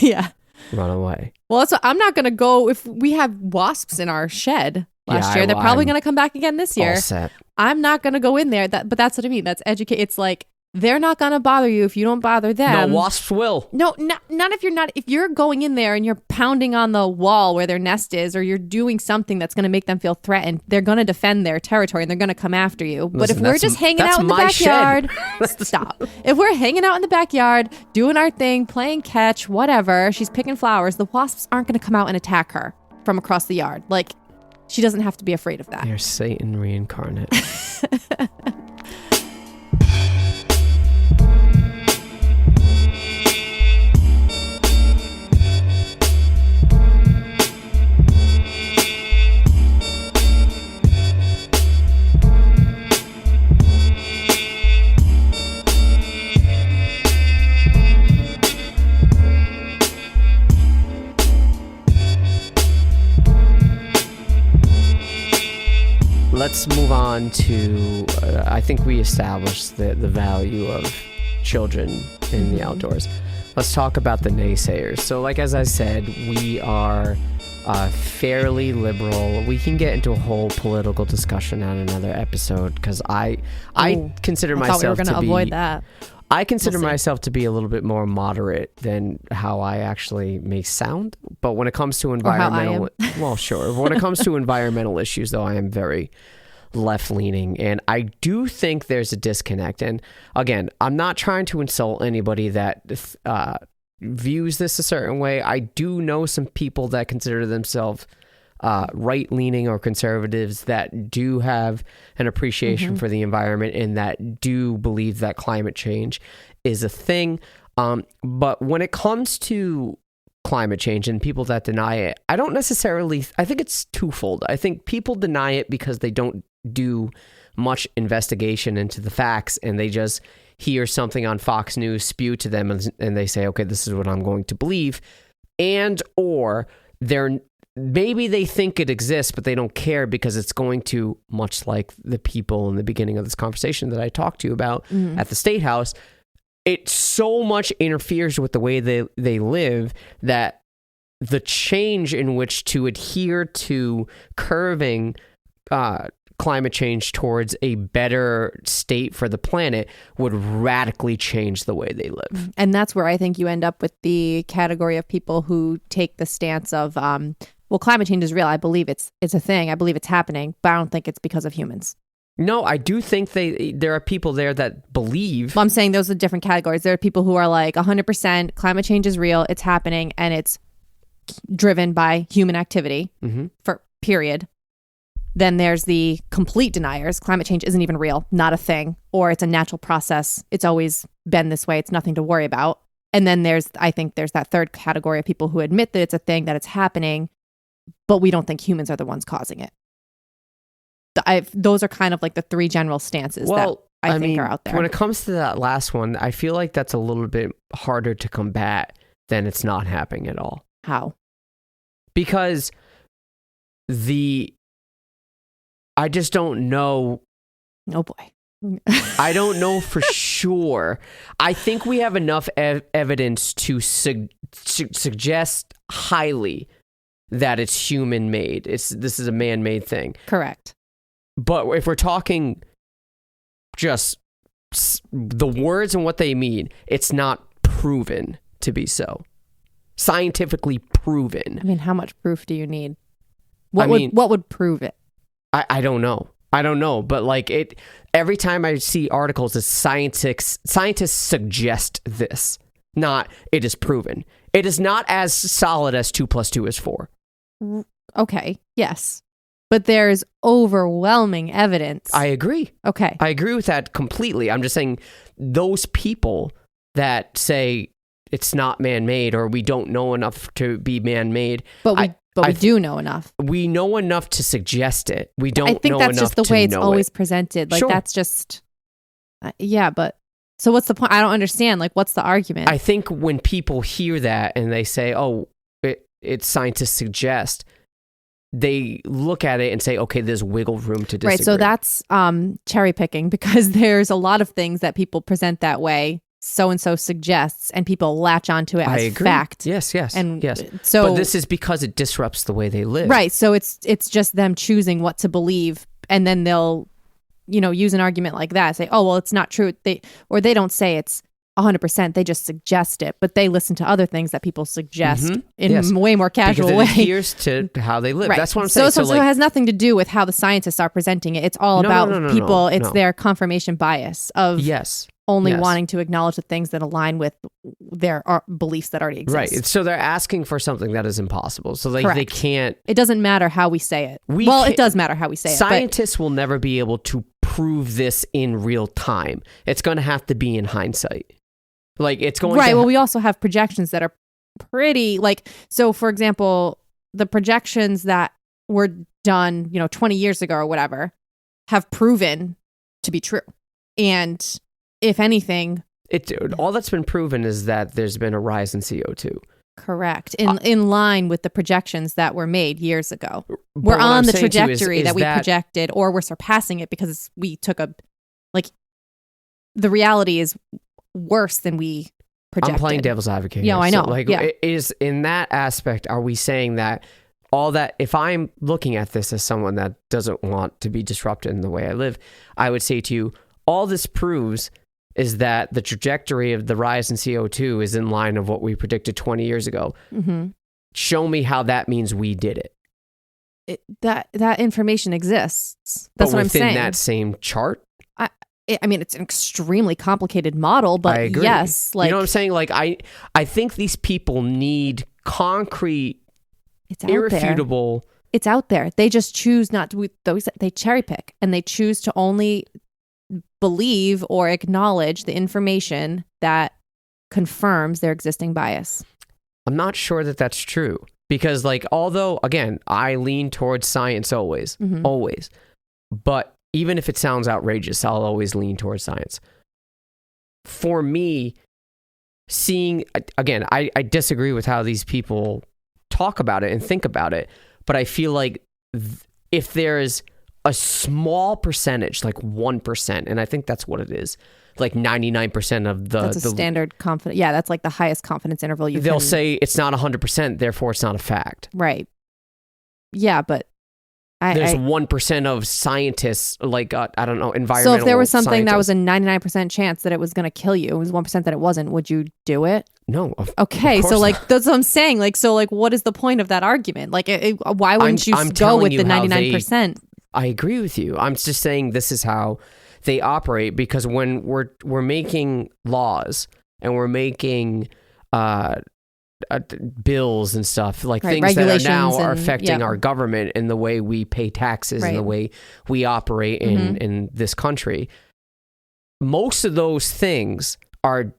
Yeah. Run away. Well, that's what, I'm not going to go if we have wasps in our shed last year. They're probably going to come back again this year. All set. I'm not going to go in there. But that's what I mean. That's educate. It's like, they're not going to bother you if you don't bother them. No, wasps will. No, not if you're going in there and you're pounding on the wall where their nest is, or you're doing something that's going to make them feel threatened. They're going to defend their territory and they're going to come after you. But if we're just hanging out in the backyard, stop. If we're hanging out in the backyard, doing our thing, playing catch, whatever, she's picking flowers, the wasps aren't going to come out and attack her from across the yard. Like, she doesn't have to be afraid of that. They're Satan reincarnate. Let's move on to, I think we established the value of children in the outdoors. Let's talk about the naysayers. So like, as I said, we are fairly liberal. We can get into a whole political discussion on another episode, because I consider myself we were going to to avoid that. I consider myself to be a little bit more moderate than how I actually may sound. But when it comes to environmental, well, sure. When it comes to environmental issues, though, I am very left-leaning, and I do think there's a disconnect. And again, I'm not trying to insult anybody that views this a certain way. I do know some people that consider themselves right-leaning or conservatives that do have an appreciation for the environment and that do believe that climate change is a thing. But when it comes to climate change and people that deny it, I think it's twofold. I think people deny it because they don't do much investigation into the facts, and they just hear something on Fox News spew to them, and they say, okay, this is what I'm going to believe. And or maybe they think it exists, but they don't care because it's going to, much like the people in the beginning of this conversation that I talked to you about at the State House, it so much interferes with the way they live that the change in which to adhere to curbing climate change towards a better state for the planet would radically change the way they live. And that's where I think you end up with the category of people who take the stance of, well, climate change is real. I believe it's a thing. I believe it's happening, but I don't think it's because of humans. No, I do think there are people there that believe. Well, I'm saying those are different categories. There are people who are like 100% climate change is real, it's happening, and it's driven by human activity for period. Then there's the complete deniers. Climate change isn't even real, not a thing, or it's a natural process. It's always been this way. It's nothing to worry about. And then I think there's that third category of people who admit that it's a thing, that it's happening, but we don't think humans are the ones causing it. Those are kind of like the three general stances that I think are out there. When it comes to that last one, I feel like that's a little bit harder to combat than it's not happening at all. How? Because I just don't know. Oh boy. I don't know for sure. I think we have enough evidence to suggest highly that it's human made. This is a man-made thing. Correct. But if we're talking just the words and what they mean, it's not proven to be so. Scientifically proven. I mean, how much proof do you need? What would prove it? I don't know. But like every time I see articles, it's scientists suggest this, not it is proven. It is not as solid as 2 + 2 is 4. Okay. Yes. But there's overwhelming evidence. I agree. Okay. I agree with that completely. I'm just saying those people that say it's not man-made or we don't know enough to be man-made. But we do know enough. We know enough to suggest it. We don't know enough to know it. I think that's just the way it's always presented. Like, that's just... yeah, but... So what's the point? I don't understand. Like, what's the argument? I think when people hear that and they say, oh, it's scientists suggest... they look at it and say, okay, there's wiggle room to disagree. Right, so that's cherry picking, because there's a lot of things that people present that way. So-and-so suggests, and people latch onto it as fact. Yes. And yes. So, but this is because it disrupts the way they live. Right, so it's just them choosing what to believe, and then they'll, use an argument like that, say, oh, well, it's not true. They don't say it's 100%, they just suggest it, but they listen to other things that people suggest in a way more casual way. Because it adheres to how they live. Right. That's what I'm saying. So it has nothing to do with how the scientists are presenting it. It's all about people. It's their confirmation bias of only wanting to acknowledge the things that align with their beliefs that already exist. Right. So they're asking for something that is impossible. So they can't... It doesn't matter how we say it. It does matter how we say it. Scientists will never be able to prove this in real time. It's going to have to be in hindsight. Like, it's going right. Well, we also have projections that are pretty, like, so for example, the projections that were done, 20 years ago or whatever, have proven to be true. And if anything, all that's been proven is that there's been a rise in CO2. Correct. In line with the projections that were made years ago. We're on the trajectory that we projected, or we're surpassing it because we took the reality is worse than we projected. I'm playing devil's advocate. Yeah, I know. So, is in that aspect, are we saying that all that, if I'm looking at this as someone that doesn't want to be disrupted in the way I live, I would say to you, all this proves is that the trajectory of the rise in CO2 is in line of what we predicted 20 years ago. Mm-hmm. Show me how that means we did it. That information exists. That's what I'm saying. Within that same chart? I mean, it's an extremely complicated model, but I agree. Yes. You know what I'm saying? Like, I think these people need concrete, irrefutable... It's out there. They just choose not to... They cherry pick, and they choose to only believe or acknowledge the information that confirms their existing bias. I'm not sure that that's true. Because, although, again, I lean towards science always. But even if it sounds outrageous, I'll always lean towards science. For me, again, I disagree with how these people talk about it and think about it, but I feel like if there's a small percentage, like 1%, and I think that's what it is, like 99% of that's a standard confidence. Yeah, that's like the highest confidence interval they'll say it's not 100%, therefore it's not a fact. Right. Yeah, but there's 1% of scientists, I don't know, environmental. So if there was something scientists. that was a 99% chance that it was going to kill you, it was 1% that it wasn't, would you do it? No. Okay, so that's what I'm saying. What is the point of that argument? Why wouldn't you go with the 99%? I agree with you. I'm just saying this is how they operate, because when we're making laws and we're making bills and stuff, things that are affecting our government and the way we pay taxes and the way we operate in this country, most of those things are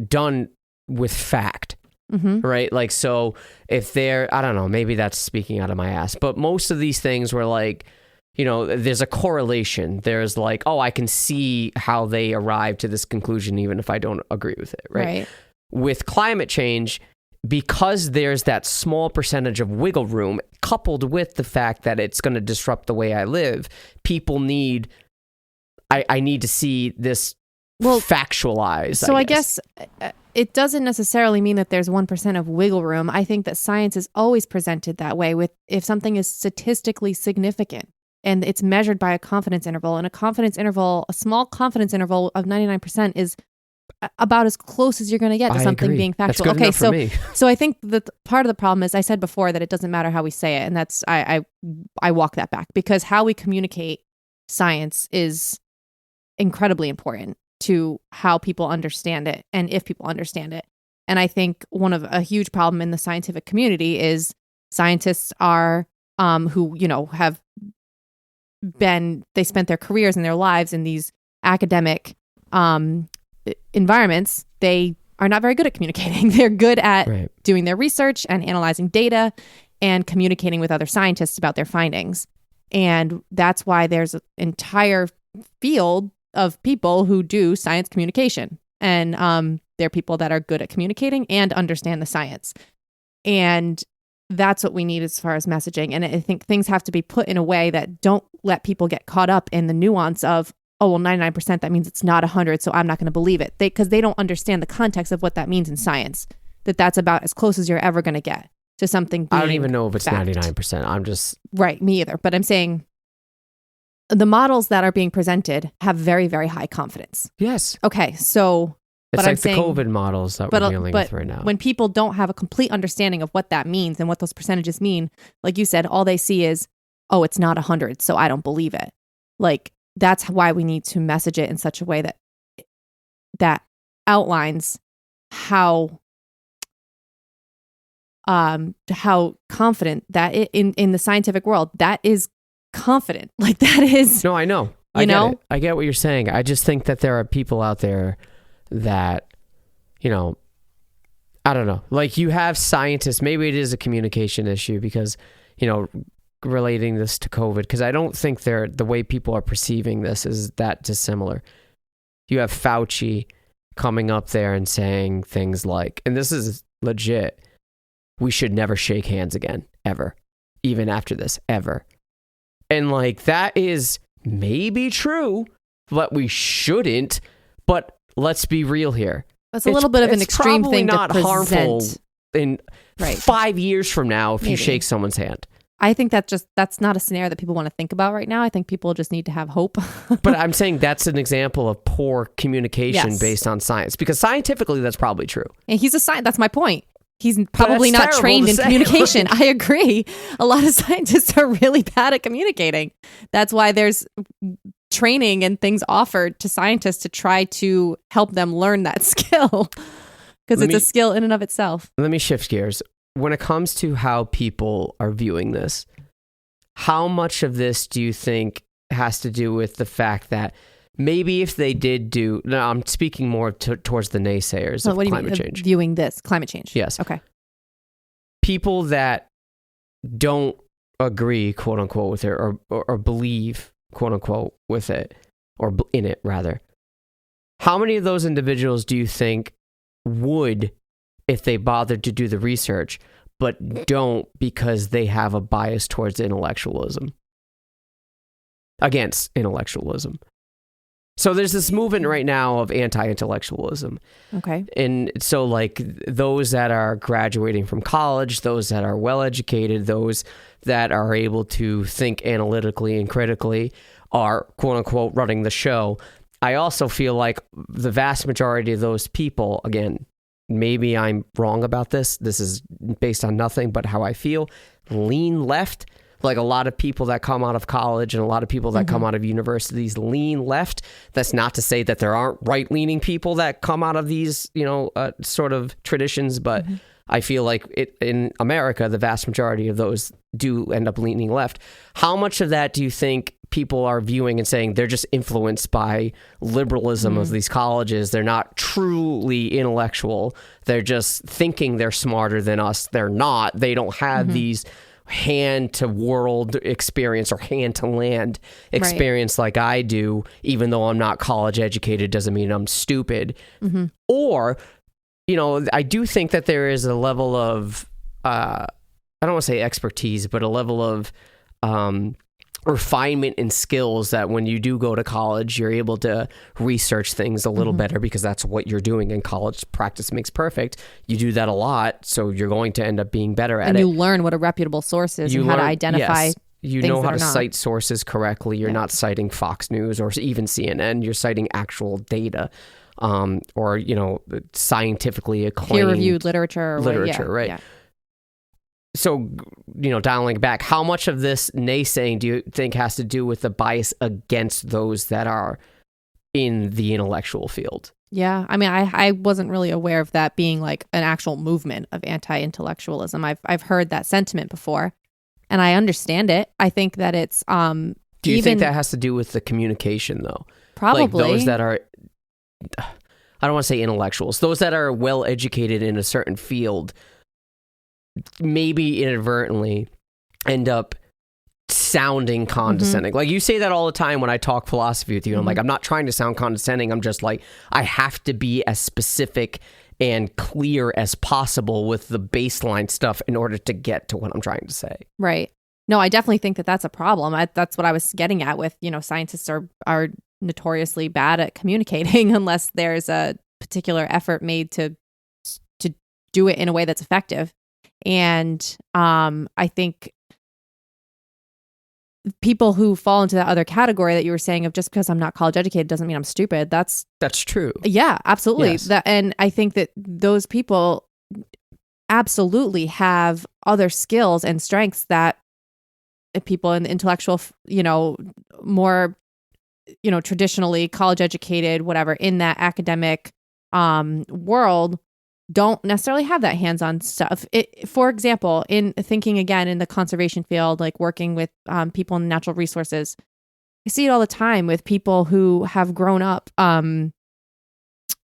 done with fact. Mm-hmm. Right? Like, so if they're, I don't know, maybe that's speaking out of my ass, but most of these things were like, you know, there's a correlation. There's like, oh, I can see how they arrived to this conclusion, even if I don't agree with it. Right. With climate change, because there's that small percentage of wiggle room coupled with the fact that it's going to disrupt the way I live, people need, I need to see this factualized. So I guess it doesn't necessarily mean that there's 1% of wiggle room. I think that science is always presented that way with if something is statistically significant and it's measured by a confidence interval, and a small confidence interval of 99% is about as close as you're going to get to something being factual. That's good enough for me. So I think that part of the problem is, I said before that it doesn't matter how we say it, and that's I walk that back, because how we communicate science is incredibly important to how people understand it and if people understand it. And I think a huge problem in the scientific community is scientists are who, you know, they spent their careers and their lives in these academic environments. They are not very good at communicating. They're good at doing their research and analyzing data and communicating with other scientists about their findings. And that's why there's an entire field of people who do science communication. And they're people that are good at communicating and understand the science. And that's what we need as far as messaging. And I think things have to be put in a way that don't let people get caught up in the nuance of, oh, well, 99%, that means it's not 100, so I'm not going to believe it. Because they don't understand the context of what that means in science, that's about as close as you're ever going to get to something being I don't even know if it's fact. 99%. I'm just... Right, me either. But I'm saying the models that are being presented have very, very high confidence. Yes. Okay, so... It's like the COVID models that we're dealing with right now. When people don't have a complete understanding of what that means and what those percentages mean, like you said, all they see is, oh, it's not 100, so I don't believe it. Like, that's why we need to message it in such a way that outlines how confident that in the scientific world, that is confident. Like, that is... No, I know. I get what you're saying. I just think that there are people out there that, you know, I don't know, like you have scientists, maybe it is a communication issue because, you know, relating this to COVID, because I don't think the way people are perceiving this is that dissimilar. You have Fauci coming up there and saying things like, and this is legit, we should never shake hands again, ever, even after this, ever. And like, that is maybe true, but we shouldn't, but let's be real here. That's a little bit of an extreme thing to present. It's probably not harmful in 5 years from now if you shake someone's hand. I think that's not a scenario that people want to think about right now. I think people just need to have hope. But I'm saying that's an example of poor communication based on science, because scientifically that's probably true. And he's a scientist. That's my point. He's probably not trained in communication. I agree. A lot of scientists are really bad at communicating. That's why there's training and things offered to scientists to try to help them learn that skill, because it's a skill in and of itself. Let me shift gears. When it comes to how people are viewing this, how much of this do you think has to do with the fact that maybe if they did I'm speaking more towards the naysayers of climate change. Viewing this, climate change. Yes. Okay. People that don't agree, quote unquote, with it or believe, quote unquote, with it, or in it rather. How many of those individuals do you think would, if they bothered to do the research, but don't because they have a bias towards intellectualism? Against intellectualism. So there's this movement right now of anti-intellectualism. Okay. And so like those that are graduating from college, those that are well-educated, those that are able to think analytically and critically are, quote unquote, running the show. I also feel like the vast majority of those people, again, maybe I'm wrong about this. This is based on nothing but how I feel. Lean left. Like a lot of people that come out of college and a lot of people that come out of universities lean left. That's not to say that there aren't right-leaning people that come out of these, sort of traditions, but I feel like in America, the vast majority of those do end up leaning left. How much of that do you think people are viewing and saying they're just influenced by liberalism of these colleges. They're not truly intellectual. They're just thinking they're smarter than us. They're not. They don't have these hand to world experience or hand to land experience like I do. Even though I'm not college educated doesn't mean I'm stupid. Or, you know, I do think that there is a level of I don't want to say expertise, but a level of refinement and skills that when you do go to college, you're able to research things a little better, because that's what you're doing in college. Practice makes perfect. You do that a lot, so you're going to end up being better at it. And you learn what a reputable source is and how to identify you know how to cite sources correctly. You're not citing Fox News or even CNN. You're citing actual data, or, you know, scientifically acclaimed peer-reviewed literature, right? Yeah. So, you know, dialing back, how much of this naysaying do you think has to do with the bias against those that are in the intellectual field? Yeah, I mean, I wasn't really aware of that being like an actual movement of anti-intellectualism. I've heard that sentiment before, and I understand it. I think that it's Do you think that has to do with the communication, though? Probably. Like those that are, I don't want to say intellectuals, those that are well educated in a certain field, maybe inadvertently end up sounding condescending. Like you say that all the time when I talk philosophy with you. I'm like, I'm not trying to sound condescending. I'm just like, I have to be as specific and clear as possible with the baseline stuff in order to get to what I'm trying to say. Right. No, I definitely think that that's a problem. That's what I was getting at with, you know, scientists are notoriously bad at communicating unless there's a particular effort made to do it in a way that's effective. And I think people who fall into that other category that you were saying of just because I'm not college educated doesn't mean I'm stupid. That's true. Yeah, absolutely. Yes. And I think that those people absolutely have other skills and strengths that people in the intellectual, you know, more, you know, traditionally college educated, whatever, in that academic world don't necessarily have that hands-on stuff. For example, in thinking again in the conservation field, like working with people in natural resources, I see it all the time with people who have grown up, you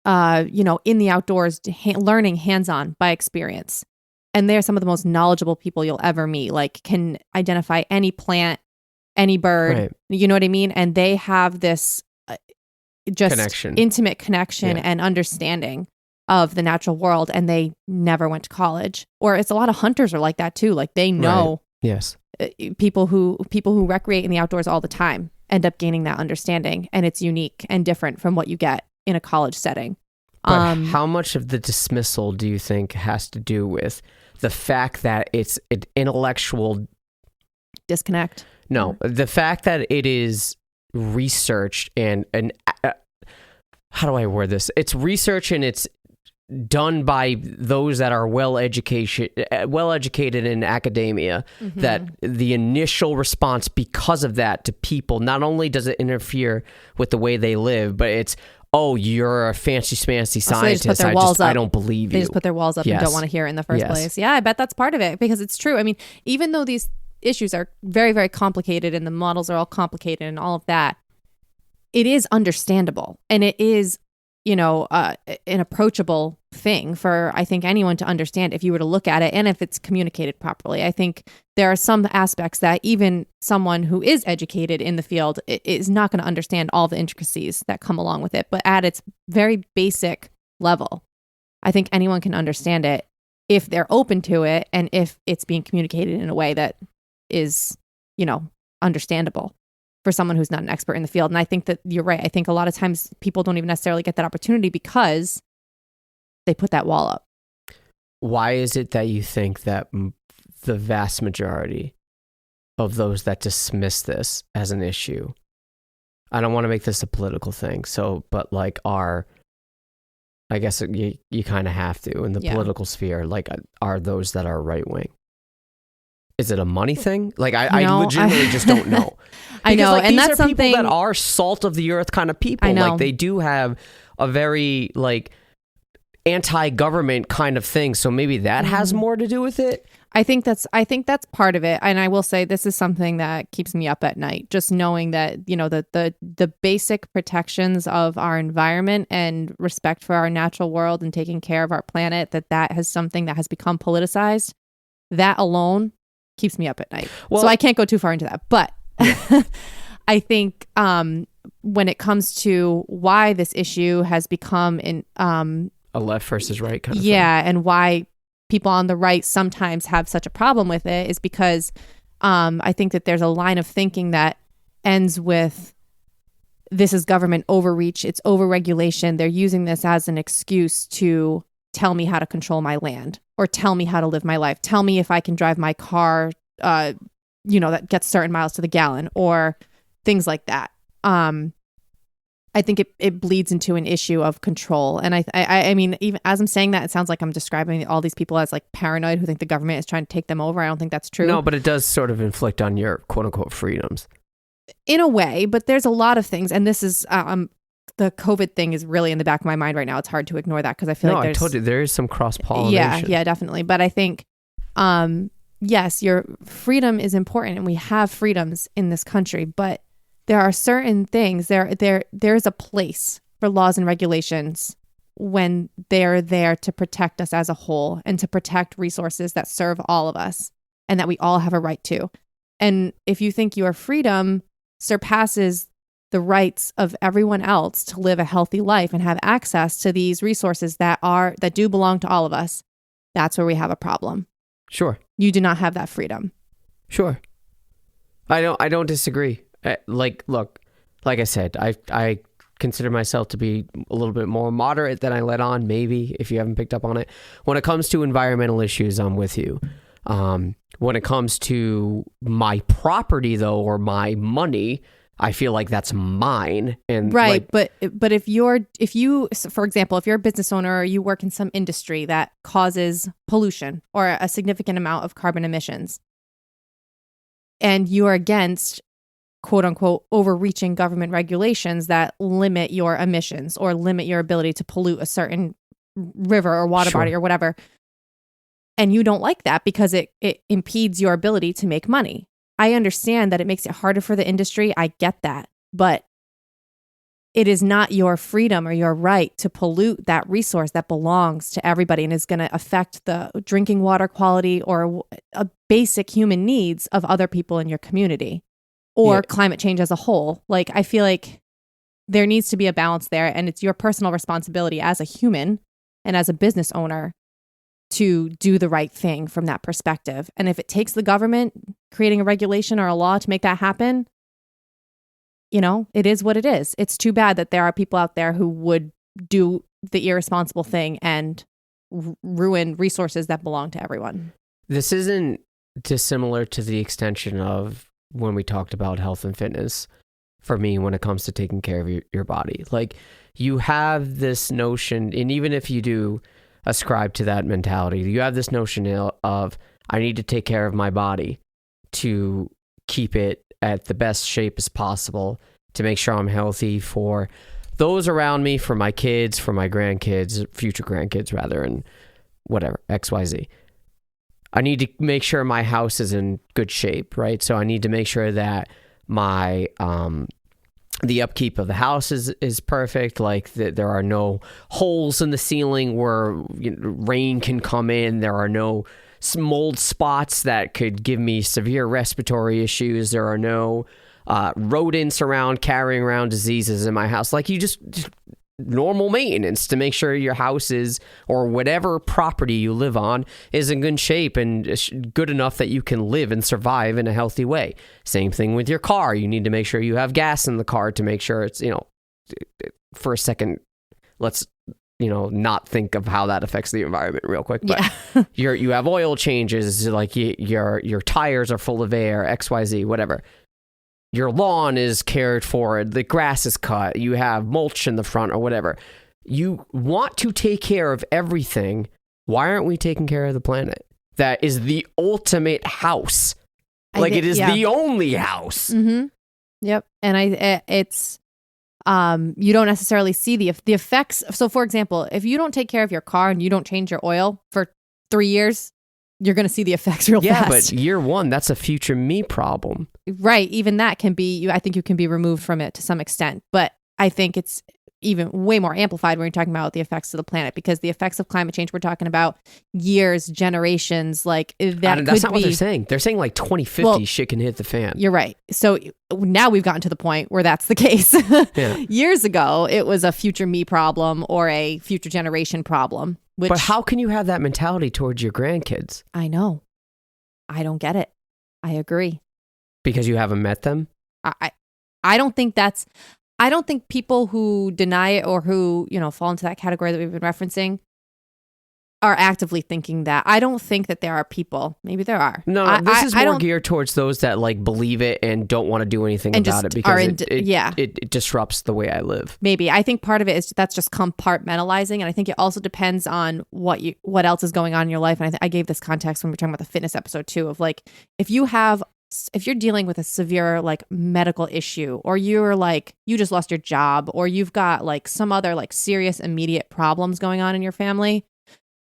know, in the outdoors, learning hands-on by experience. And they're some of the most knowledgeable people you'll ever meet, like can identify any plant, any bird, right. You know what I mean? And they have this just intimate connection and understanding of the natural world, and they never went to college. Or it's a lot of hunters are like that too. Like they know people who recreate in the outdoors all the time end up gaining that understanding, and it's unique and different from what you get in a college setting. But how much of the dismissal do you think has to do with the fact that it's an intellectual disconnect? No, the fact that it is researched and how do I word this? It's research and it's done by those that are well educated in academia, that the initial response because of that to people, not only does it interfere with the way they live, but it's, oh, you're a fancy scientist. I don't believe you. They just put their walls up and don't want to hear it in the first place. Yeah, I bet that's part of it, because it's true. I mean, even though these issues are very, very complicated and the models are all complicated and all of that, it is understandable, and it is, you know, an approachable thing for, I think, anyone to understand if you were to look at it and if it's communicated properly. I think there are some aspects that even someone who is educated in the field is not going to understand all the intricacies that come along with it. But at its very basic level, I think anyone can understand it if they're open to it and if it's being communicated in a way that is, you know, understandable for someone who's not an expert in the field. And I think that you're right. I think a lot of times people don't even necessarily get that opportunity because they put that wall up. Why is it that you think that the vast majority of those that dismiss this as an issue, I don't want to make this a political thing, but like I guess you kind of have to in the political sphere, like are those that are right wing? Is it a money thing? Like I legitimately just don't know. I know, like, and these that's are something people that are salt of the earth kind of people. I know. Like they do have a very like anti-government kind of thing. So maybe that has more to do with it. I think that's part of it. And I will say this is something that keeps me up at night, just knowing that, the basic protections of our environment and respect for our natural world and taking care of our planet, that has something that has become politicized. That alone keeps me up at night. Well, so I can't go too far into that. But yeah. I think when it comes to why this issue has become a left versus right kind of thing. Yeah, and why people on the right sometimes have such a problem with it is because I think that there's a line of thinking that ends with this is government overreach, it's overregulation. They're using this as an excuse to tell me how to control my land or tell me how to live my life. Tell me if I can drive my car, that gets certain miles to the gallon or things like that. I think it bleeds into an issue of control. And I mean, even as I'm saying that, it sounds like I'm describing all these people as like paranoid who think the government is trying to take them over. I don't think that's true. No, but it does sort of inflict on your quote unquote freedoms. In a way, but there's a lot of things. And this is, the COVID thing is really in the back of my mind right now. It's hard to ignore that because I feel like I told you there is some cross-pollination. Yeah, definitely. But I think, yes, your freedom is important and we have freedoms in this country, but there are certain things, there's a place for laws and regulations when they're there to protect us as a whole and to protect resources that serve all of us and that we all have a right to. And if you think your freedom surpasses the rights of everyone else to live a healthy life and have access to these resources that do belong to all of us, that's where we have a problem. Sure. You do not have that freedom. Sure. I don't disagree. Look, like I said, I consider myself to be a little bit more moderate than I let on, maybe, if you haven't picked up on it. When it comes to environmental issues, I'm with you. When it comes to my property, though, or my money, I feel like that's mine. And right, but if you, for example, if you're a business owner or you work in some industry that causes pollution or a significant amount of carbon emissions, and you're against quote unquote overreaching government regulations that limit your emissions or limit your ability to pollute a certain river or water body or whatever, and you don't like that because it impedes your ability to make money. I understand that it makes it harder for the industry. I get that. But it is not your freedom or your right to pollute that resource that belongs to everybody and is going to affect the drinking water quality or basic human needs of other people in your community or climate change as a whole. Like, I feel like there needs to be a balance there, and it's your personal responsibility as a human and as a business owner to do the right thing from that perspective. And if it takes the government creating a regulation or a law to make that happen, it is what it is. It's too bad that there are people out there who would do the irresponsible thing and ruin resources that belong to everyone. This isn't dissimilar to the extension of when we talked about health and fitness for me when it comes to taking care of your body. Like, you have this notion, and even if you do ascribe to that mentality, you have this notion of I need to take care of my body to keep it at the best shape as possible, to make sure I'm healthy for those around me, for my kids, for my grandkids, future grandkids rather, and whatever, XYZ. I need to make sure my house is in good shape, right? So I need to make sure that my the upkeep of the house is perfect. Like there are no holes in the ceiling where rain can come in. There are no mold spots that could give me severe respiratory issues. There are no rodents around carrying around diseases in my house. Like, you just normal maintenance to make sure your house is, or whatever property you live on, is in good shape and good enough that you can live and survive in a healthy way. Same thing with your car. You need to make sure you have gas in the car to make sure it's, for a second, let's, not think of how that affects the environment real quick. But you have oil changes, like your tires are full of air, XYZ, whatever. Your lawn is cared for, the grass is cut, you have mulch in the front or whatever. You want to take care of everything. Why aren't we taking care of the planet? That is the ultimate house. It is the only house. Mm-hmm. Yep. And it's you don't necessarily see the effects. So, for example, if you don't take care of your car and you don't change your oil for 3 years, you're going to see the effects real Yeah, fast. but year one, that's a future me problem. Right. Even that can be, I think you can be removed from it to some extent. But I think it's even way more amplified when you're talking about the effects of the planet, because the effects of climate change, we're talking about years, generations, like that. That's not what they're saying. They're saying like 2050 shit can hit the fan. You're right. So now we've gotten to the point where that's the case. Yeah. Years ago, it was a future me problem or a future generation problem. But how can you have that mentality towards your grandkids? I know. I don't get it. I agree. Because you haven't met them? I don't think that's... I don't think people who deny it or who, fall into that category that we've been referencing are actively thinking that. I don't think that there are people. Maybe there are. No, this is more geared towards those that like believe it and don't want to do anything about it because it disrupts the way I live. Maybe. I think part of it is that's just compartmentalizing, and I think it also depends on what else is going on in your life. And I gave this context when we were talking about the fitness episode too, of like if you're dealing with a severe like medical issue, or you're like you just lost your job, or you've got like some other like serious immediate problems going on in your family,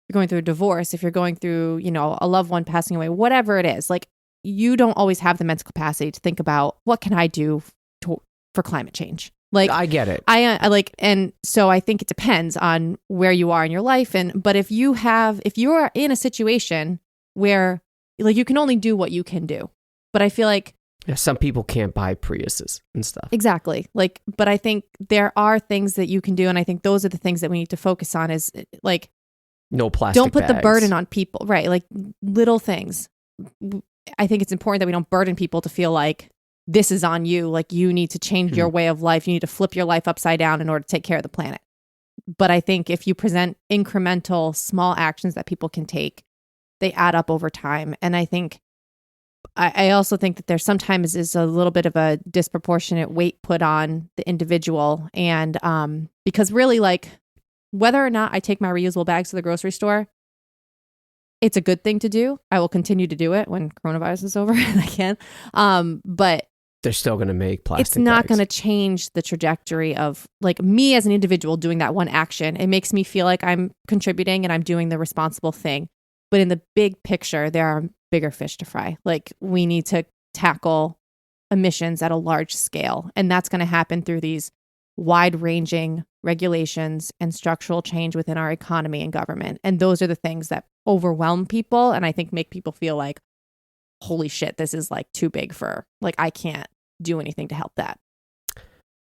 you're going through a divorce, if you're going through, a loved one passing away, whatever it is, like you don't always have the mental capacity to think about what can I do for climate change. Like I get it. I like, and so I think it depends on where you are in your life. But if you are in a situation where like you can only do what you can do. But I feel like some people can't buy Priuses and stuff. Exactly. Like, but I think there are things that you can do, and I think those are the things that we need to focus on. Is like, no plastic. Don't put bags. the burden on people, right? Like little things. I think it's important that we don't burden people to feel like this is on you. Like you need to change your way of life. You need to flip your life upside down in order to take care of the planet. But I think if you present incremental, small actions that people can take, they add up over time. And I think. I also think that there sometimes is a little bit of a disproportionate weight put on the individual. And because really, like, whether or not I take my reusable bags to the grocery store, it's a good thing to do. I will continue to do it when coronavirus is over and I can. But they're still going to make plastic It's not bags. going to change the trajectory of like me as an individual doing that one action. It makes me feel like I'm contributing and I'm doing the responsible thing. But in the big picture, there are bigger fish to fry. Like we need to tackle emissions at a large scale. And that's going to happen through these wide-ranging regulations and structural change within our economy and government. And those are the things that overwhelm people and I think make people feel like, holy shit, this is like too big for, like, I can't do anything to help that.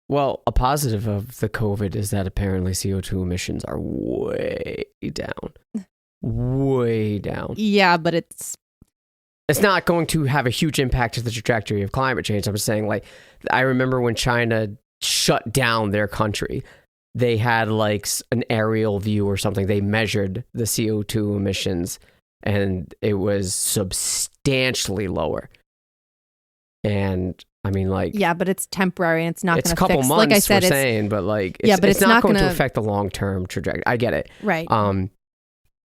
Well, a positive of the COVID is that apparently CO2 emissions are way down. Way down. Yeah, but it's not going to have a huge impact to the trajectory of climate change. I'm just saying, like, I remember when China shut down their country, they had like an aerial view or something. They measured the CO2 emissions and it was substantially lower. And I mean, like, yeah, but it's temporary and it's not going to fix. It's a couple months, like I said, we're saying, but like, it's not going to affect the long-term trajectory. I get it. Right.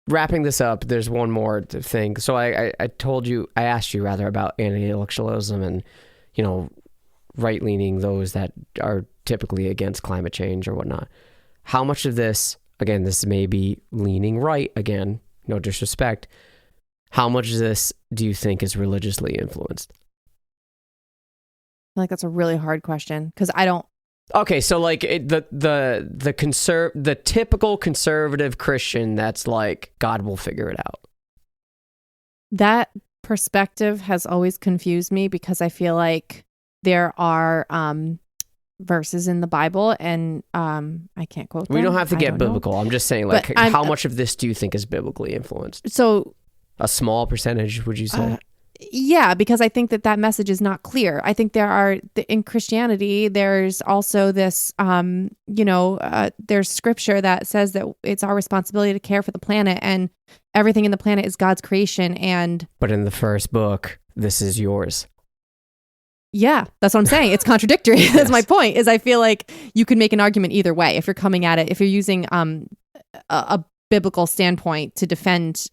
Wrapping this up, there's one more thing. So I asked you rather about anti-intellectualism and, you know, right-leaning, those that are typically against climate change or whatnot. How much of this, again, this may be leaning right, again, no disrespect, how much of this do you think is religiously influenced? I feel like that's a really hard question because I don't. Okay, so like the typical conservative Christian that's like, God will figure it out. That perspective has always confused me because I feel like there are verses in the Bible and I can't quote them. We don't have to get biblical. Know. I'm just saying, like, how much of this do you think is biblically influenced? So a small percentage, would you say? Yeah, because I think that message is not clear. I think in Christianity, there's also this, there's scripture that says that it's our responsibility to care for the planet and everything in the planet is God's creation. But in the first book, this is yours. Yeah, that's what I'm saying. It's contradictory. Yes. That's my point, is I feel like you can make an argument either way. If you're coming at it, if you're using a biblical standpoint to defend,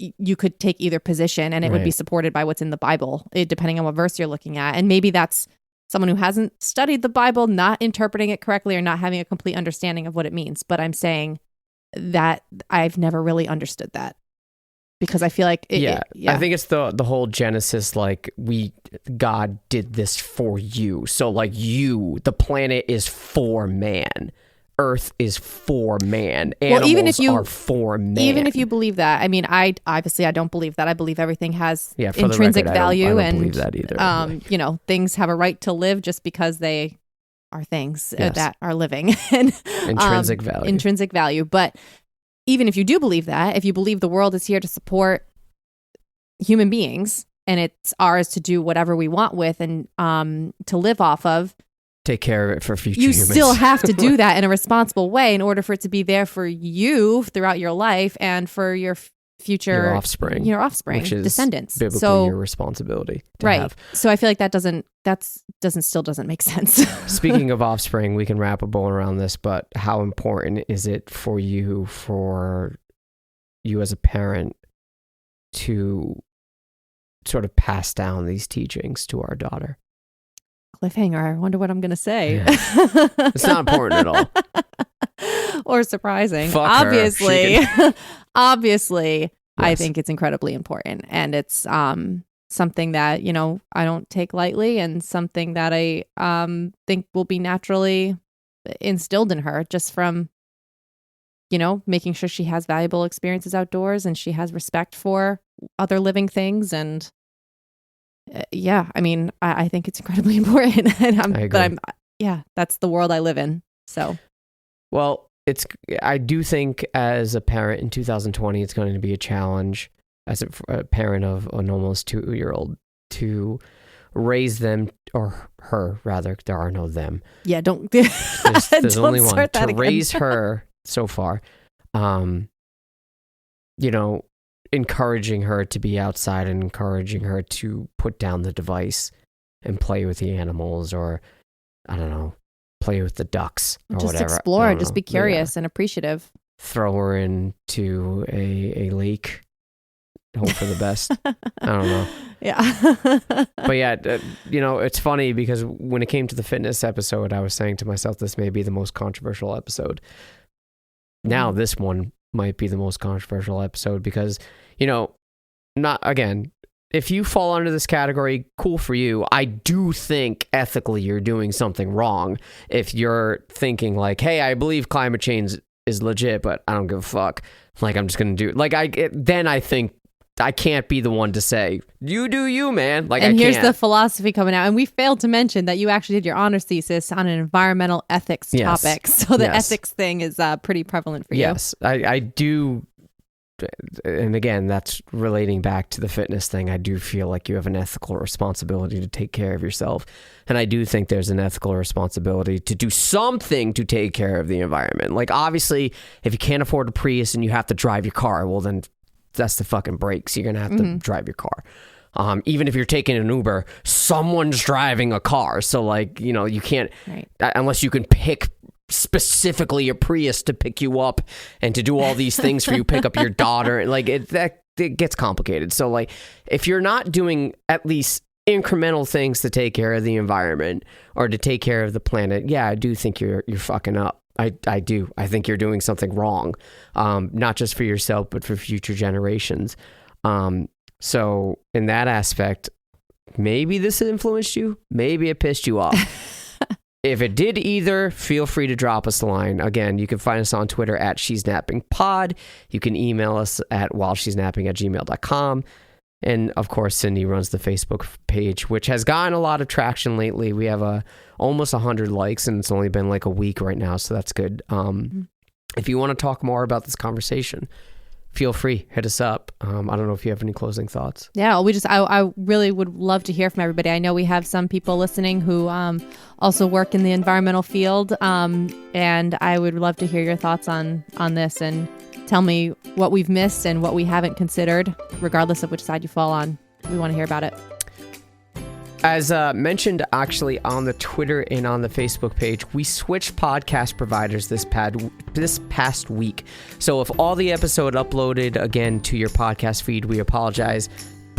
you could take either position and it would be supported by what's in the Bible, depending on what verse you're looking at. And maybe that's someone who hasn't studied the Bible, not interpreting it correctly or not having a complete understanding of what it means. But I'm saying that I've never really understood that. because I feel like I think it's the whole genesis, like God did this for you, so like the planet is for man, Earth is for man, animals are for man. Even if you believe that, I mean, I don't believe that. I believe everything has the intrinsic record, value, I don't and believe that either. Things have a right to live just because they are things that are living. And intrinsic value. But even if you do believe that, if you believe the world is here to support human beings and it's ours to do whatever we want with and to live off of, take care of it for future humans. You still have to do that in a responsible way in order for it to be there for you throughout your life and for your future offspring, which is descendants. Biblically your responsibility to have. So I feel like that doesn't make sense. Speaking of offspring, we can wrap a bow around this, but how important is it for you as a parent to sort of pass down these teachings to our daughter? Cliffhanger. I wonder what I'm going to say. Yeah. It's not important at all. Or surprising. Fuck obviously. her. Obviously, yes. I think it's incredibly important. And it's something that, I don't take lightly, and something that I think will be naturally instilled in her just from, making sure she has valuable experiences outdoors and she has respect for other living things. And I think it's incredibly important. And that's the world I live in. So, well, I do think as a parent in 2020, it's going to be a challenge as a parent of an almost 2-year-old to raise them, or her rather. There are no them. Yeah, don't. There's don't only one to again. raise her so far. Encouraging her to be outside and encouraging her to put down the device and play with the animals, or I don't know, play with the ducks or just whatever. Explore, just be curious and appreciative. Throw her into a lake, hope for the best. I don't know. Yeah. But yeah, it's funny because when it came to the fitness episode, I was saying to myself, this may be the most controversial episode. Now this one might be the most controversial episode because, not again, if you fall under this category, cool for you. I do think ethically you're doing something wrong if you're thinking like, hey, I believe climate change is legit, but I don't give a fuck. Like, I'm just going to do it. Then I think I can't be the one to say, you do you, man. Like, and I here's can't. the philosophy coming out. And we failed to mention that you actually did your honors thesis on an environmental ethics topic. So the ethics thing is pretty prevalent for you. Yes, I do. And again, that's relating back to the fitness thing. I do feel like you have an ethical responsibility to take care of yourself. And I do think there's an ethical responsibility to do something to take care of the environment. Like, obviously, if you can't afford a Prius and you have to drive your car, well, then that's the fucking brakes. You're going to have to drive your car. Even if you're taking an Uber, someone's driving a car. So, like, you can't, unless you can pick specifically a Prius to pick you up and to do all these things for you, pick up your daughter. Like, it gets complicated. So, like, if you're not doing at least incremental things to take care of the environment or to take care of the planet, I do think you're fucking up. I do. I think you're doing something wrong, not just for yourself, but for future generations. So in that aspect, maybe this influenced you, maybe it pissed you off. If it did either, feel free to drop us a line. Again, you can find us on Twitter at She's Napping Pod. You can email us at whileshe'snapping@gmail.com. And of course, Cindy runs the Facebook page, which has gotten a lot of traction lately. We have almost 100 likes, and it's only been like a week right now, so that's good. If you want to talk more about this conversation, feel free, hit us up. I don't know if you have any closing thoughts. Yeah, I really would love to hear from everybody. I know we have some people listening who also work in the environmental field, and I would love to hear your thoughts on this and tell me what we've missed and what we haven't considered, regardless of which side you fall on. We want to hear about it. As mentioned actually on the Twitter and on the Facebook page, we switched podcast providers this past week. So if all the episode uploaded again to your podcast feed, we apologize.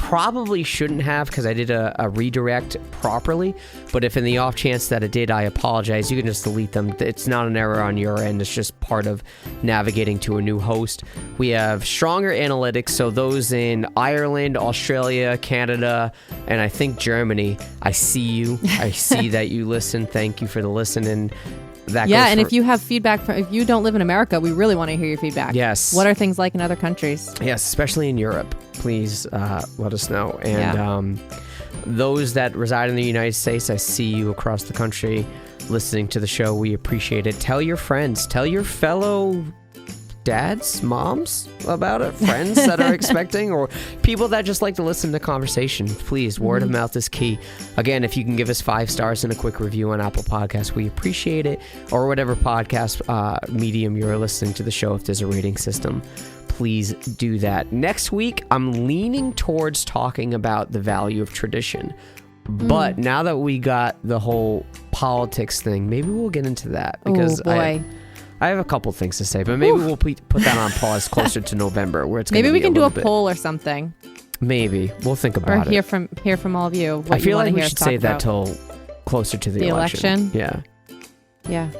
probably shouldn't have because I did a redirect properly. But if in the off chance that it did, I apologize. You can just delete them. It's not an error on your end. It's just part of navigating to a new host. We have stronger analytics. So those in Ireland, Australia, Canada, and I think Germany, I see you. I see that you listen. Thank you for the listen. And that yeah, and if you have feedback, if you don't live in America, we really want to hear your feedback. Yes. What are things like in other countries? Yes, especially in Europe. Please let us know. And those that reside in the United States, I see you across the country listening to the show. We appreciate it. Tell your friends. Tell your fellow dads, moms about it, friends that are expecting, or people that just like to listen to conversation. Please, word of mouth is key. Again, if you can give us 5 stars and a quick review on Apple Podcasts, we appreciate it, or whatever podcast medium you're listening to the show. If there's a rating system, please do that. Next week, I'm leaning towards talking about the value of tradition. But now that we got the whole politics thing, maybe we'll get into that, because I have a couple things to say, but maybe we'll put that on pause closer to November, where it's maybe we can do a poll or something. Maybe we'll think about it. Or hear from all of you. What I feel you like hear we should save that till closer to the election. Yeah. Yeah.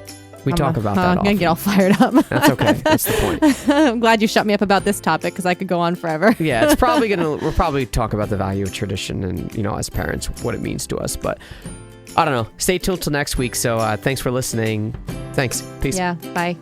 We talk about that. I'm gonna get all fired up. That's okay. That's the point. I'm glad you shut me up about this topic because I could go on forever. Yeah, it's probably we'll probably talk about the value of tradition and, as parents, what it means to us. But I don't know. Stay tuned till next week. So thanks for listening. Thanks. Peace. Yeah. Bye.